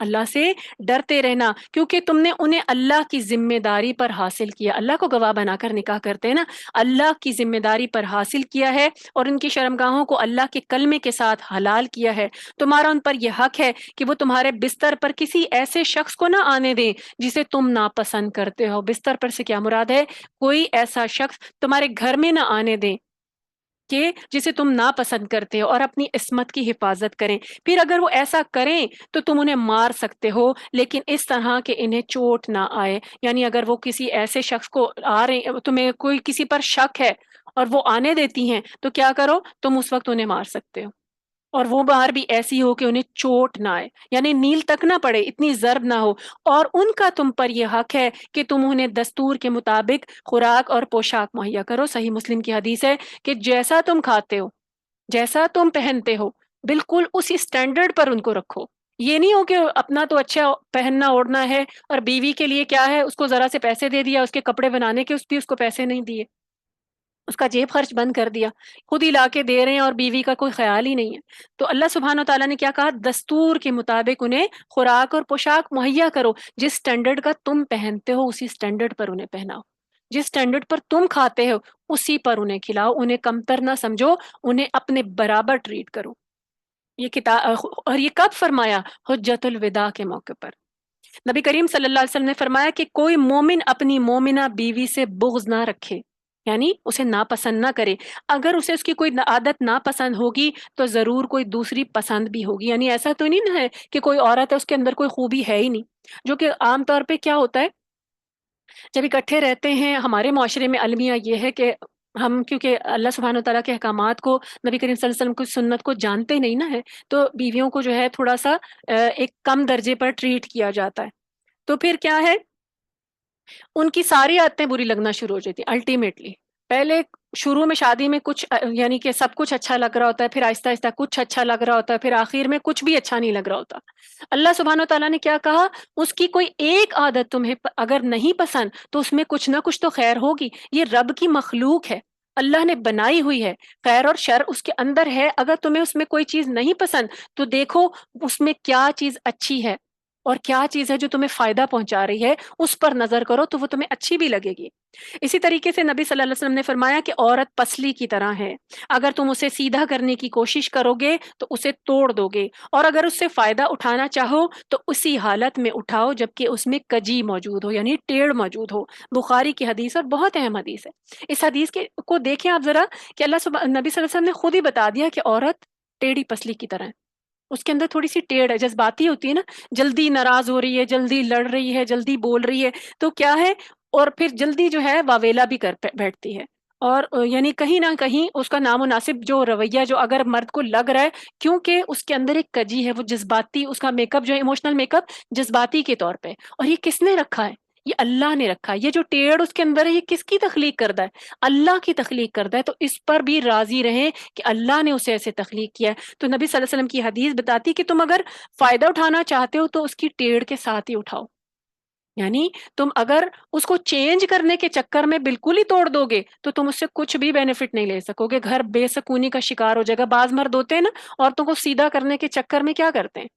اللہ سے ڈرتے رہنا، کیونکہ تم نے انہیں اللہ کی ذمہ داری پر حاصل کیا۔ اللہ کو گواہ بنا کر نکاح کرتے ہیں نا، اللہ کی ذمہ داری پر حاصل کیا ہے اور ان کی شرمگاہوں کو اللہ کے کلمے کے ساتھ حلال کیا ہے۔ تمہارا ان پر یہ حق ہے کہ وہ تمہارے بستر پر کسی ایسے شخص کو نہ آنے دیں جسے تم ناپسند کرتے ہو۔ بستر پر سے کیا مراد ہے؟ کوئی ایسا شخص تمہارے گھر میں نہ آنے دیں کہ جسے تم ناپسند کرتے ہو، اور اپنی عصمت کی حفاظت کریں۔ پھر اگر وہ ایسا کریں تو تم انہیں مار سکتے ہو، لیکن اس طرح کہ انہیں چوٹ نہ آئے۔ یعنی اگر وہ کسی ایسے شخص کو تمہیں کوئی کسی پر شک ہے اور وہ آنے دیتی ہیں تو کیا کرو، تم اس وقت انہیں مار سکتے ہو، اور وہ باہر بھی ایسی ہو کہ انہیں چوٹ نہ آئے، یعنی نیل تک نہ پڑے، اتنی ضرب نہ ہو۔ اور ان کا تم پر یہ حق ہے کہ تم انہیں دستور کے مطابق خوراک اور پوشاک مہیا کرو۔ صحیح مسلم کی حدیث ہے کہ جیسا تم کھاتے ہو، جیسا تم پہنتے ہو، بالکل اسی سٹینڈرڈ پر ان کو رکھو۔ یہ نہیں ہو کہ اپنا تو اچھا پہننا اوڑھنا ہے اور بیوی کے لیے کیا ہے، اس کو ذرا سے پیسے دے دیا، اس کے کپڑے بنانے کے اس کو پیسے نہیں دیے، اس کا جیب خرچ بند کر دیا، خود ہی لا کے دے رہے ہیں اور بیوی کا کوئی خیال ہی نہیں ہے۔ تو اللہ سبحانہ تعالیٰ نے کیا کہا؟ دستور کے مطابق انہیں خوراک اور پوشاک مہیا کرو، جس سٹینڈرڈ کا تم پہنتے ہو اسی سٹینڈرڈ پر انہیں پہناؤ، جس سٹینڈرڈ پر تم کھاتے ہو اسی پر انہیں کھلاؤ، انہیں کمتر نہ سمجھو، انہیں اپنے برابر ٹریٹ کرو۔ یہ کتاب، اور یہ کب فرمایا؟ حجت الوداع کے موقع پر۔ نبی کریم صلی اللہ علیہ وسلم نے فرمایا کہ کوئی مومن اپنی مومنہ بیوی سے بغض نہ رکھے، یعنی اسے ناپسند نہ کرے۔ اگر اسے اس کی کوئی عادت ناپسند ہوگی تو ضرور کوئی دوسری پسند بھی ہوگی۔ یعنی ایسا تو نہیں نا ہے کہ کوئی عورت ہے اس کے اندر کوئی خوبی ہے ہی نہیں، جو کہ عام طور پہ کیا ہوتا ہے جب اکٹھے رہتے ہیں ہمارے معاشرے میں، المیہ یہ ہے کہ ہم کیونکہ اللہ سبحانہ وتعالیٰ کے احکامات کو، نبی کریم صلی اللہ علیہ وسلم کی سنت کو جانتے نہیں نا ہے، تو بیویوں کو جو ہے تھوڑا سا ایک کم درجے پر ٹریٹ کیا جاتا ہے۔ تو پھر کیا ہے، ان کی ساری عادتیں بری لگنا شروع ہو جاتی ہیں الٹیمیٹلی۔ پہلے شروع میں شادی میں کچھ یعنی کہ سب کچھ اچھا لگ رہا ہوتا ہے، پھر آہستہ آہستہ کچھ اچھا لگ رہا ہوتا ہے، پھر آخر میں کچھ بھی اچھا نہیں لگ رہا ہوتا۔ اللہ سبحانہ تعالیٰ نے کیا کہا؟ اس کی کوئی ایک عادت تمہیں اگر نہیں پسند تو اس میں کچھ نہ کچھ تو خیر ہوگی۔ یہ رب کی مخلوق ہے، اللہ نے بنائی ہوئی ہے، خیر اور شر اس کے اندر ہے۔ اگر تمہیں اس میں کوئی چیز نہیں پسند تو دیکھو اس میں کیا چیز اچھی ہے اور کیا چیز ہے جو تمہیں فائدہ پہنچا رہی ہے، اس پر نظر کرو تو وہ تمہیں اچھی بھی لگے گی۔ اسی طریقے سے نبی صلی اللہ علیہ وسلم نے فرمایا کہ عورت پسلی کی طرح ہے، اگر تم اسے سیدھا کرنے کی کوشش کرو گے تو اسے توڑ دو گے، اور اگر اس سے فائدہ اٹھانا چاہو تو اسی حالت میں اٹھاؤ جبکہ اس میں کجی موجود ہو، یعنی ٹیڑھ موجود ہو۔ بخاری کی حدیث، اور بہت اہم حدیث ہے۔ اس حدیث کو دیکھیں آپ ذرا کہ نبی صلی اللہ علیہ وسلم نے خود ہی بتا دیا کہ عورت ٹیڑھی پسلی کی طرح ہے، اس کے اندر تھوڑی سی ٹیڑھ ہے، جذباتی ہوتی ہے نا، جلدی ناراض ہو رہی ہے، جلدی لڑ رہی ہے، جلدی بول رہی ہے، تو کیا ہے، اور پھر جلدی جو ہے واویلا بھی کر بیٹھتی ہے، اور یعنی کہیں نہ کہیں اس کا نامناسب جو رویہ جو اگر مرد کو لگ رہا ہے، کیونکہ اس کے اندر ایک کجی ہے، وہ جذباتی، اس کا میک اپ جو ہے ایموشنل میک اپ جذباتی کے طور پہ، اور یہ کس نے رکھا ہے؟ یہ اللہ نے رکھا ہے۔ یہ جو ٹیڑھ اس کے اندر ہے یہ کس کی تخلیق کردہ ہے؟ اللہ کی تخلیق کردہ ہے۔ تو اس پر بھی راضی رہیں کہ اللہ نے اسے ایسے تخلیق کیا ہے۔ تو نبی صلی اللہ علیہ وسلم کی حدیث بتاتی کہ تم اگر فائدہ اٹھانا چاہتے ہو تو اس کی ٹیڑھ کے ساتھ ہی اٹھاؤ، یعنی تم اگر اس کو چینج کرنے کے چکر میں بالکل ہی توڑ دو گے تو تم اس سے کچھ بھی بینیفٹ نہیں لے سکو گے، گھر بے سکونی کا شکار ہو جائے گا۔ بعض مرد ہوتے ہیں نا، عورتوں کو سیدھا کرنے کے چکر میں کیا کرتے ہیں،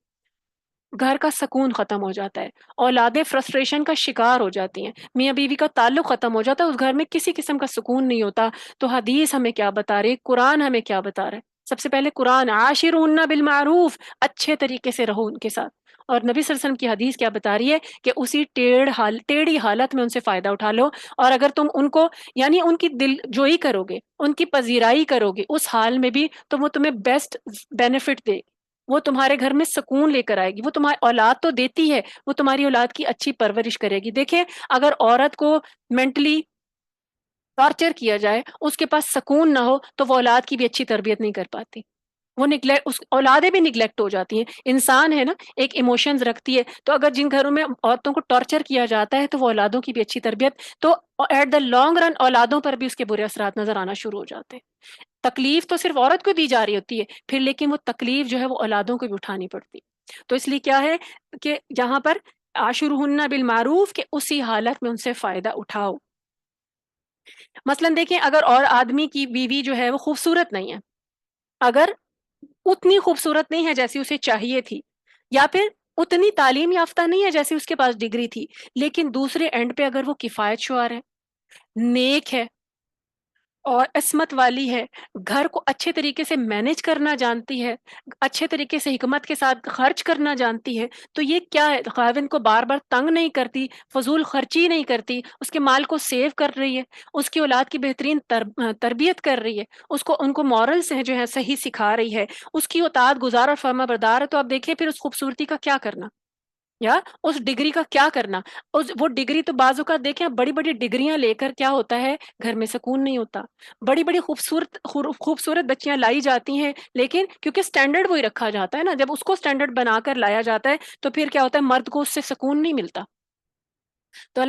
گھر کا سکون ختم ہو جاتا ہے، اولادیں فرسٹریشن کا شکار ہو جاتی ہیں، میاں بیوی کا تعلق ختم ہو جاتا ہے، اس گھر میں کسی قسم کا سکون نہیں ہوتا۔ تو حدیث ہمیں کیا بتا رہی ہے، قرآن ہمیں کیا بتا رہا ہے؟ سب سے پہلے قرآن، عاشرہن بالمعروف، اچھے طریقے سے رہو ان کے ساتھ۔ اور نبی صلی اللہ علیہ وسلم کی حدیث کیا بتا رہی ہے کہ اسی ٹیڑھی حالت میں ان سے فائدہ اٹھا لو، اور اگر تم ان کو یعنی ان کی دل جوئی کرو گے، ان کی پذیرائی کرو گے اس حال میں بھی، تو وہ تمہیں بیسٹ بینیفٹ دے، وہ تمہارے گھر میں سکون لے کر آئے گی، وہ تمہاری اولاد تو دیتی ہے، وہ تمہاری اولاد کی اچھی پرورش کرے گی۔ دیکھیں، اگر عورت کو مینٹلی ٹارچر کیا جائے، اس کے پاس سکون نہ ہو، تو وہ اولاد کی بھی اچھی تربیت نہیں کر پاتی، وہ نگلیکٹ، اس اولادیں بھی نگلیکٹ ہو جاتی ہیں۔ انسان ہے نا، ایک ایموشنز رکھتی ہے، تو اگر جن گھروں میں عورتوں کو ٹارچر کیا جاتا ہے تو وہ اولادوں کی بھی اچھی تربیت، تو ایٹ دا لانگ رن اولادوں پر بھی اس کے برے اثرات نظر آنا شروع ہو جاتے ہیں۔ تکلیف تو صرف عورت کو دی جا رہی ہوتی ہے، پھر لیکن وہ تکلیف جو ہے وہ اولادوں کو بھی اٹھانی پڑتی۔ تو اس لیے کیا ہے کہ یہاں پر عاشرہن بالمعروف، کہ اسی حالت میں ان سے فائدہ اٹھاؤ۔ مثلاً دیکھیں، اگر اور آدمی کی بیوی جو ہے وہ خوبصورت نہیں ہے، اگر اتنی خوبصورت نہیں ہے جیسی اسے چاہیے تھی، یا پھر اتنی تعلیم یافتہ نہیں ہے جیسی اس کے پاس ڈگری تھی، لیکن دوسرے اینڈ پہ اگر وہ کفایت شعار ہے، نیک ہے اور عصمت والی ہے، گھر کو اچھے طریقے سے مینج کرنا جانتی ہے، اچھے طریقے سے حکمت کے ساتھ خرچ کرنا جانتی ہے، تو یہ کیا ہے، خاوند کو بار بار تنگ نہیں کرتی، فضول خرچی نہیں کرتی، اس کے مال کو سیو کر رہی ہے، اس کی اولاد کی بہترین تربیت کر رہی ہے، اس کو ان کو مورلز ہیں جو ہے صحیح سکھا رہی ہے، اس کی اطاعت گزار اور فرما بردار ہے، تو آپ دیکھیں پھر اس خوبصورتی کا کیا کرنا، یا اس ڈگری کا کیا کرنا۔ وہ ڈگری تو بعض اوقات دیکھیں، بڑی بڑی ڈگریاں لے کر کیا ہوتا ہے، گھر میں سکون نہیں ہوتا، بڑی بڑی خوبصورت بچیاں لائی جاتی ہیں، لیکن کیونکہ سٹینڈرڈ وہی رکھا جاتا ہے نا، جب اس کو سٹینڈرڈ بنا کر لایا جاتا ہے تو پھر کیا ہوتا ہے، مرد کو اس سے سکون نہیں ملتا۔ تو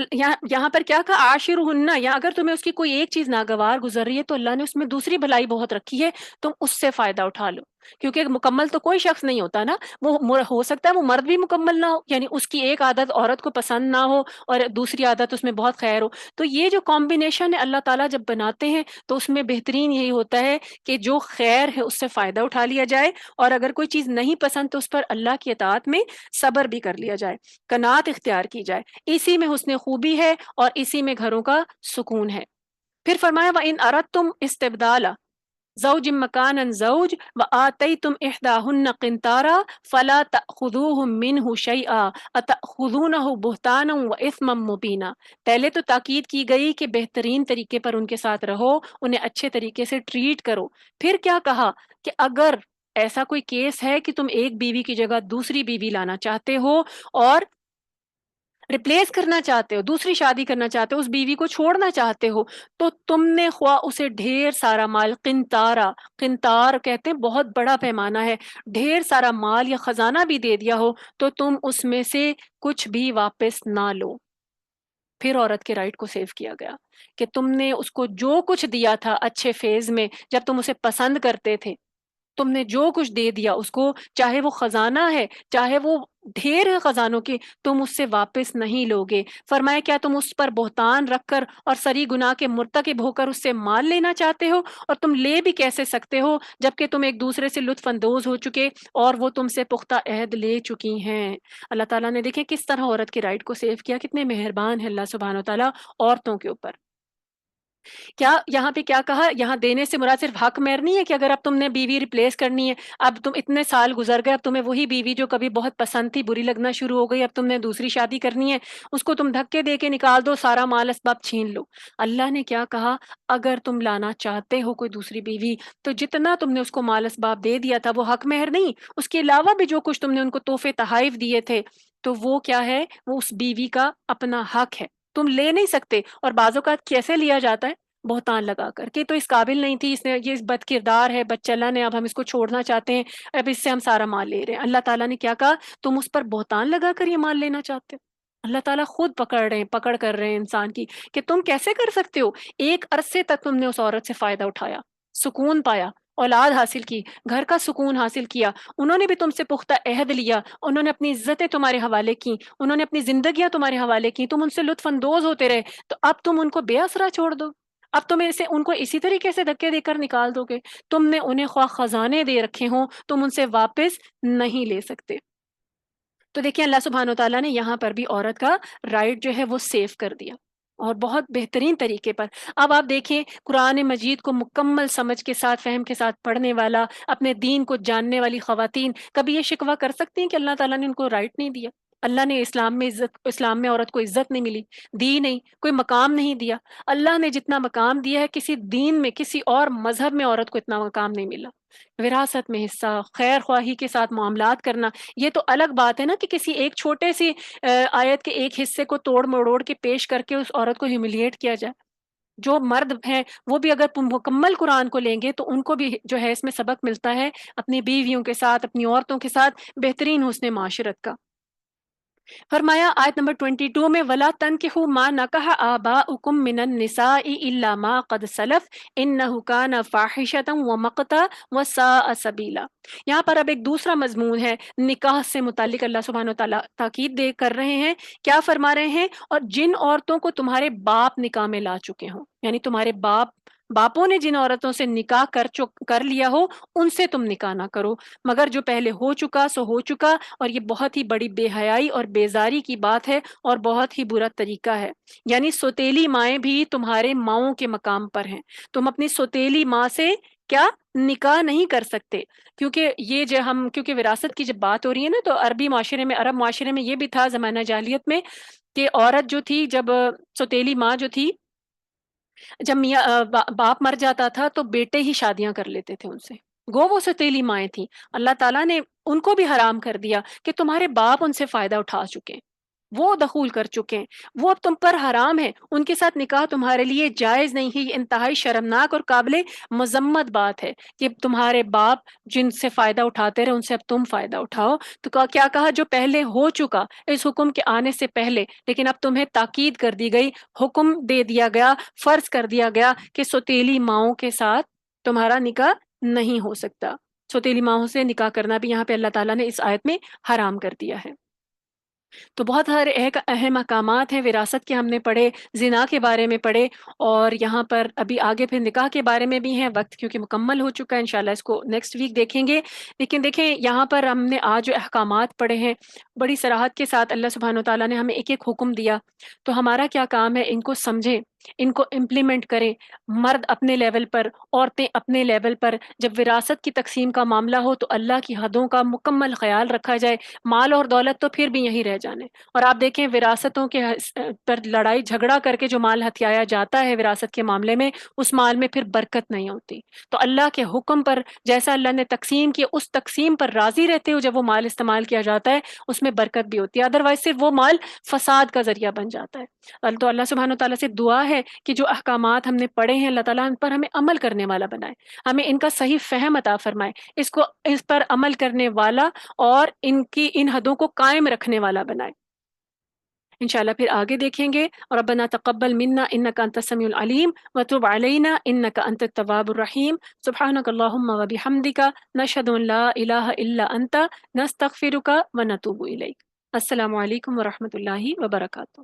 یہاں پر کیا کہا، عاشرہن، یا اگر تمہیں اس کی کوئی ایک چیز ناگوار گزر رہی ہے تو اللہ نے اس میں دوسری بھلائی بہت رکھی ہے، تم اس سے فائدہ اٹھا لو، کیونکہ مکمل تو کوئی شخص نہیں ہوتا نا، وہ ہو سکتا ہے وہ مرد بھی مکمل نہ ہو، یعنی اس کی ایک عادت عورت کو پسند نہ ہو اور دوسری عادت اس میں بہت خیر ہو، تو یہ جو کمبینیشن ہے اللہ تعالیٰ جب بناتے ہیں تو اس میں بہترین یہی ہوتا ہے کہ جو خیر ہے اس سے فائدہ اٹھا لیا جائے، اور اگر کوئی چیز نہیں پسند تو اس پر اللہ کی اطاعت میں صبر بھی کر لیا جائے، قناعت اختیار کی جائے، اسی میں حسن خوبی ہے اور اسی میں گھروں کا سکون ہے۔ پھر فرمایا وَإِنْ أَرَدْتُمْ اسْتِبْدَالَ زَوْجٍ مَّكَانًا زَوْجٍ وَآتَيْتُمْ إِحْدَاهُنَّ قِنطَارًا فَلَا تَأْخُذُوهُ مِنْهُ شَيْئًا أَتَأْخُذُونَهُ بُهْتَانًا وَإِثْمًا مُّبِينًا۔ پہلے تو تاکید کی گئی کہ بہترین طریقے پر ان کے ساتھ رہو، انہیں اچھے طریقے سے ٹریٹ کرو، پھر کیا کہا کہ اگر ایسا کوئی کیس ہے کہ تم ایک بیوی کی جگہ دوسری بیوی لانا چاہتے ہو اور ریپلیس کرنا چاہتے ہو، دوسری شادی کرنا چاہتے ہو، اس بیوی کو چھوڑنا چاہتے ہو، تو تم نے خواہ اسے ڈھیر سارا مال، قنطارا، قنطار کہتے ہیں بہت بڑا پیمانہ ہے، ڈھیر سارا مال یا خزانہ بھی دے دیا ہو، تو تم اس میں سے کچھ بھی واپس نہ لو۔ پھر عورت کے رائٹ کو سیو کیا گیا کہ تم نے اس کو جو کچھ دیا تھا اچھے فیز میں، جب تم اسے پسند کرتے تھے، تم نے جو کچھ دے دیا اس کو، چاہے وہ خزانہ ہے، چاہے وہ ڈھیر ہے خزانوں کے، تم اس سے واپس نہیں لوگے۔ فرمایا کیا تم اس پر بہتان رکھ کر اور سری گناہ کے مرتکب ہو کر اس سے مال لینا چاہتے ہو؟ اور تم لے بھی کیسے سکتے ہو جبکہ تم ایک دوسرے سے لطف اندوز ہو چکے اور وہ تم سے پختہ عہد لے چکی ہیں۔ اللہ تعالیٰ نے دیکھیں کس طرح عورت کے رائٹ کو سیو کیا، کتنے مہربان ہے اللہ سبحانہ و تعالیٰ عورتوں کے اوپر۔ کیا یہاں پہ کیا کہا، یہاں دینے سے مراد صرف حق مہر نہیں ہے کہ اگر اب تم نے بیوی ریپلیس کرنی ہے، اب تم اتنے سال گزر گئے، اب تمہیں وہی بیوی جو کبھی بہت پسند تھی بری لگنا شروع ہو گئی، اب تم نے دوسری شادی کرنی ہے، اس کو تم دھکے دے کے نکال دو، سارا مال اسباب چھین لو۔ اللہ نے کیا کہا، اگر تم لانا چاہتے ہو کوئی دوسری بیوی، تو جتنا تم نے اس کو مال اسباب دے دیا تھا وہ حق مہر نہیں، اس کے علاوہ بھی جو کچھ تم نے ان کو تحفے تحائف دیے تھے، تو وہ کیا ہے، وہ اس بیوی کا اپنا حق ہے، تم لے نہیں سکتے۔ اور بعض اوقات کیسے لیا جاتا ہے، بہتان لگا کر کے، تو اس قابل نہیں تھی، اس نے یہ بد کردار ہے، بد چلن ہے، اب ہم اس کو چھوڑنا چاہتے ہیں، اب اس سے ہم سارا مال لے رہے ہیں۔ اللہ تعالیٰ نے کیا کہا، تم اس پر بہتان لگا کر یہ مال لینا چاہتے ہو؟ اللہ تعالیٰ خود پکڑ کر رہے ہیں انسان کی کہ تم کیسے کر سکتے ہو؟ ایک عرصے تک تم نے اس عورت سے فائدہ اٹھایا، سکون پایا، اولاد حاصل کی، گھر کا سکون حاصل کیا، انہوں نے بھی تم سے پختہ عہد لیا، انہوں نے اپنی عزتیں تمہارے حوالے کی، انہوں نے اپنی زندگیاں تمہارے حوالے کی، تم ان سے لطف اندوز ہوتے رہے، تو اب تم ان کو بے آسرا چھوڑ دو؟ اب تم اسے ان کو اسی طریقے سے دھکے دے کر نکال دو گے؟ تم نے انہیں خواہ خزانے دے رکھے ہوں، تم ان سے واپس نہیں لے سکتے۔ تو دیکھیں اللہ سبحانہ و تعالیٰ نے یہاں پر بھی عورت کا رائٹ جو ہے وہ سیف کر دیا، اور بہت بہترین طریقے پر۔ اب آپ دیکھیں قرآن مجید کو مکمل سمجھ کے ساتھ، فہم کے ساتھ پڑھنے والا، اپنے دین کو جاننے والی خواتین کبھی یہ شکوہ کر سکتی ہیں کہ اللہ تعالیٰ نے ان کو رائٹ نہیں دیا؟ اللہ نے اسلام میں عزت، اسلام میں عورت کو عزت نہیں ملی، دی نہیں، کوئی مقام نہیں دیا؟ اللہ نے جتنا مقام دیا ہے کسی دین میں، کسی اور مذہب میں عورت کو اتنا مقام نہیں ملا۔ وراثت میں حصہ، خیر خواہی کے ساتھ معاملات کرنا، یہ تو الگ بات ہے نا کہ کسی ایک چھوٹے سی آیت کے ایک حصے کو توڑ مروڑ کے پیش کر کے اس عورت کو ہیوملیٹ کیا جائے۔ جو مرد ہیں وہ بھی اگر مکمل قرآن کو لیں گے تو ان کو بھی جو ہے اس میں سبق ملتا ہے اپنی بیویوں کے ساتھ، اپنی عورتوں کے ساتھ بہترین حسن معاشرت کا۔ فرمایا آیت نمبر 22 میں، وَلَا تَنْكِحُوا مَا نَكَحَ آبَاؤُكُم مِّنَ النِّسَاءِ إِلَّا مَا قَدْ سَلَفَ إِنَّهُ كَانَ فَاحِشَةً وَمَقْتًا وَسَاءَ سَبِيلًا۔ یہاں پر اب ایک دوسرا مضمون ہے نکاح سے متعلق، اللہ سبحانہ و تعالیٰ تاکید دے کر رہے ہیں۔ کیا فرما رہے ہیں؟ اور جن عورتوں کو تمہارے باپ نکاح میں لا چکے ہوں، یعنی تمہارے باپوں نے جن عورتوں سے نکاح کر لیا ہو، ان سے تم نکاح نہ کرو، مگر جو پہلے ہو چکا سو ہو چکا، اور یہ بہت ہی بڑی بے حیائی اور بیزاری کی بات ہے اور بہت ہی برا طریقہ ہے۔ یعنی سوتیلی مائیں بھی تمہارے ماؤں کے مقام پر ہیں، تم اپنی سوتیلی ماں سے کیا نکاح نہیں کر سکتے، کیونکہ یہ جو کیونکہ وراثت کی جب بات ہو رہی ہے نا، تو عربی معاشرے میں، عرب معاشرے میں یہ بھی تھا زمانہ جاہلیت میں کہ عورت جو تھی، جب سوتیلی ماں جو تھی، جب میاں باپ مر جاتا تھا تو بیٹے ہی شادیاں کر لیتے تھے ان سے، گو وہ ستیلی مائیں تھیں۔ اللہ تعالیٰ نے ان کو بھی حرام کر دیا کہ تمہارے باپ ان سے فائدہ اٹھا چکے ہیں، وہ دخول کر چکے ہیں، وہ اب تم پر حرام ہے، ان کے ساتھ نکاح تمہارے لیے جائز نہیں ہے۔ یہ انتہائی شرمناک اور قابل مذمت بات ہے کہ تمہارے باپ جن سے فائدہ اٹھاتے رہے ان سے اب تم فائدہ اٹھاؤ۔ تو کیا کہا؟ جو پہلے ہو چکا اس حکم کے آنے سے پہلے، لیکن اب تمہیں تاکید کر دی گئی، حکم دے دیا گیا، فرض کر دیا گیا کہ سوتیلی ماؤں کے ساتھ تمہارا نکاح نہیں ہو سکتا۔ سوتیلی ماؤں سے نکاح کرنا بھی یہاں پہ اللہ تعالیٰ نے اس آیت میں حرام کر دیا ہے۔ تو بہت سارے اہم احکامات ہیں وراثت کے، ہم نے پڑھے، زنا کے بارے میں پڑھے، اور یہاں پر ابھی آگے پھر نکاح کے بارے میں بھی ہیں۔ وقت کیونکہ مکمل ہو چکا ہے، انشاءاللہ اس کو نیکسٹ ویک دیکھیں گے۔ لیکن دیکھیں یہاں پر ہم نے آج جو احکامات پڑھے ہیں، بڑی صراحت کے ساتھ اللہ سبحانہ و تعالیٰ نے ہمیں ایک ایک حکم دیا، تو ہمارا کیا کام ہے؟ ان کو سمجھیں، ان کو امپلیمنٹ کریں، مرد اپنے لیول پر، عورتیں اپنے لیول پر۔ جب وراثت کی تقسیم کا معاملہ ہو تو اللہ کی حدوں کا مکمل خیال رکھا جائے۔ مال اور دولت تو پھر بھی یہیں رہ جانے، اور آپ دیکھیں وراثتوں کے پر لڑائی جھگڑا کر کے جو مال ہتھیایا جاتا ہے وراثت کے معاملے میں، اس مال میں پھر برکت نہیں ہوتی۔ تو اللہ کے حکم پر، جیسا اللہ نے تقسیم کیا اس تقسیم پر راضی رہتے ہوئے جب وہ مال استعمال کیا جاتا ہے اس میں برکت بھی ہوتی ہے، ادروائز صرف وہ مال فساد کا ذریعہ بن جاتا ہے۔ تو اللہ سبحانہ و تعالیٰ سے دعا ہے کہ جو احکامات ہم نے پڑھے ہیں اللہ تعالیٰ ان پر ہمیں عمل کرنے والا بنائے، ہمیں ان کا صحیح فہم عطا فرمائے، اس پر عمل کرنے والا اور ان حدوں کو قائم رکھنے والا بنائے۔ انشاءاللہ پھر آگے دیکھیں گے۔ ربنا تقبل منا انک انت السمیع العلیم وتب علینا انک انت التواب الرحیم۔ سبحانک اللہم وبحمدک، نشہد ان لا الہ الا انت، نستغفرک ونتوب الیک۔ السلام علیکم ورحمۃ اللہ وبرکاتہ۔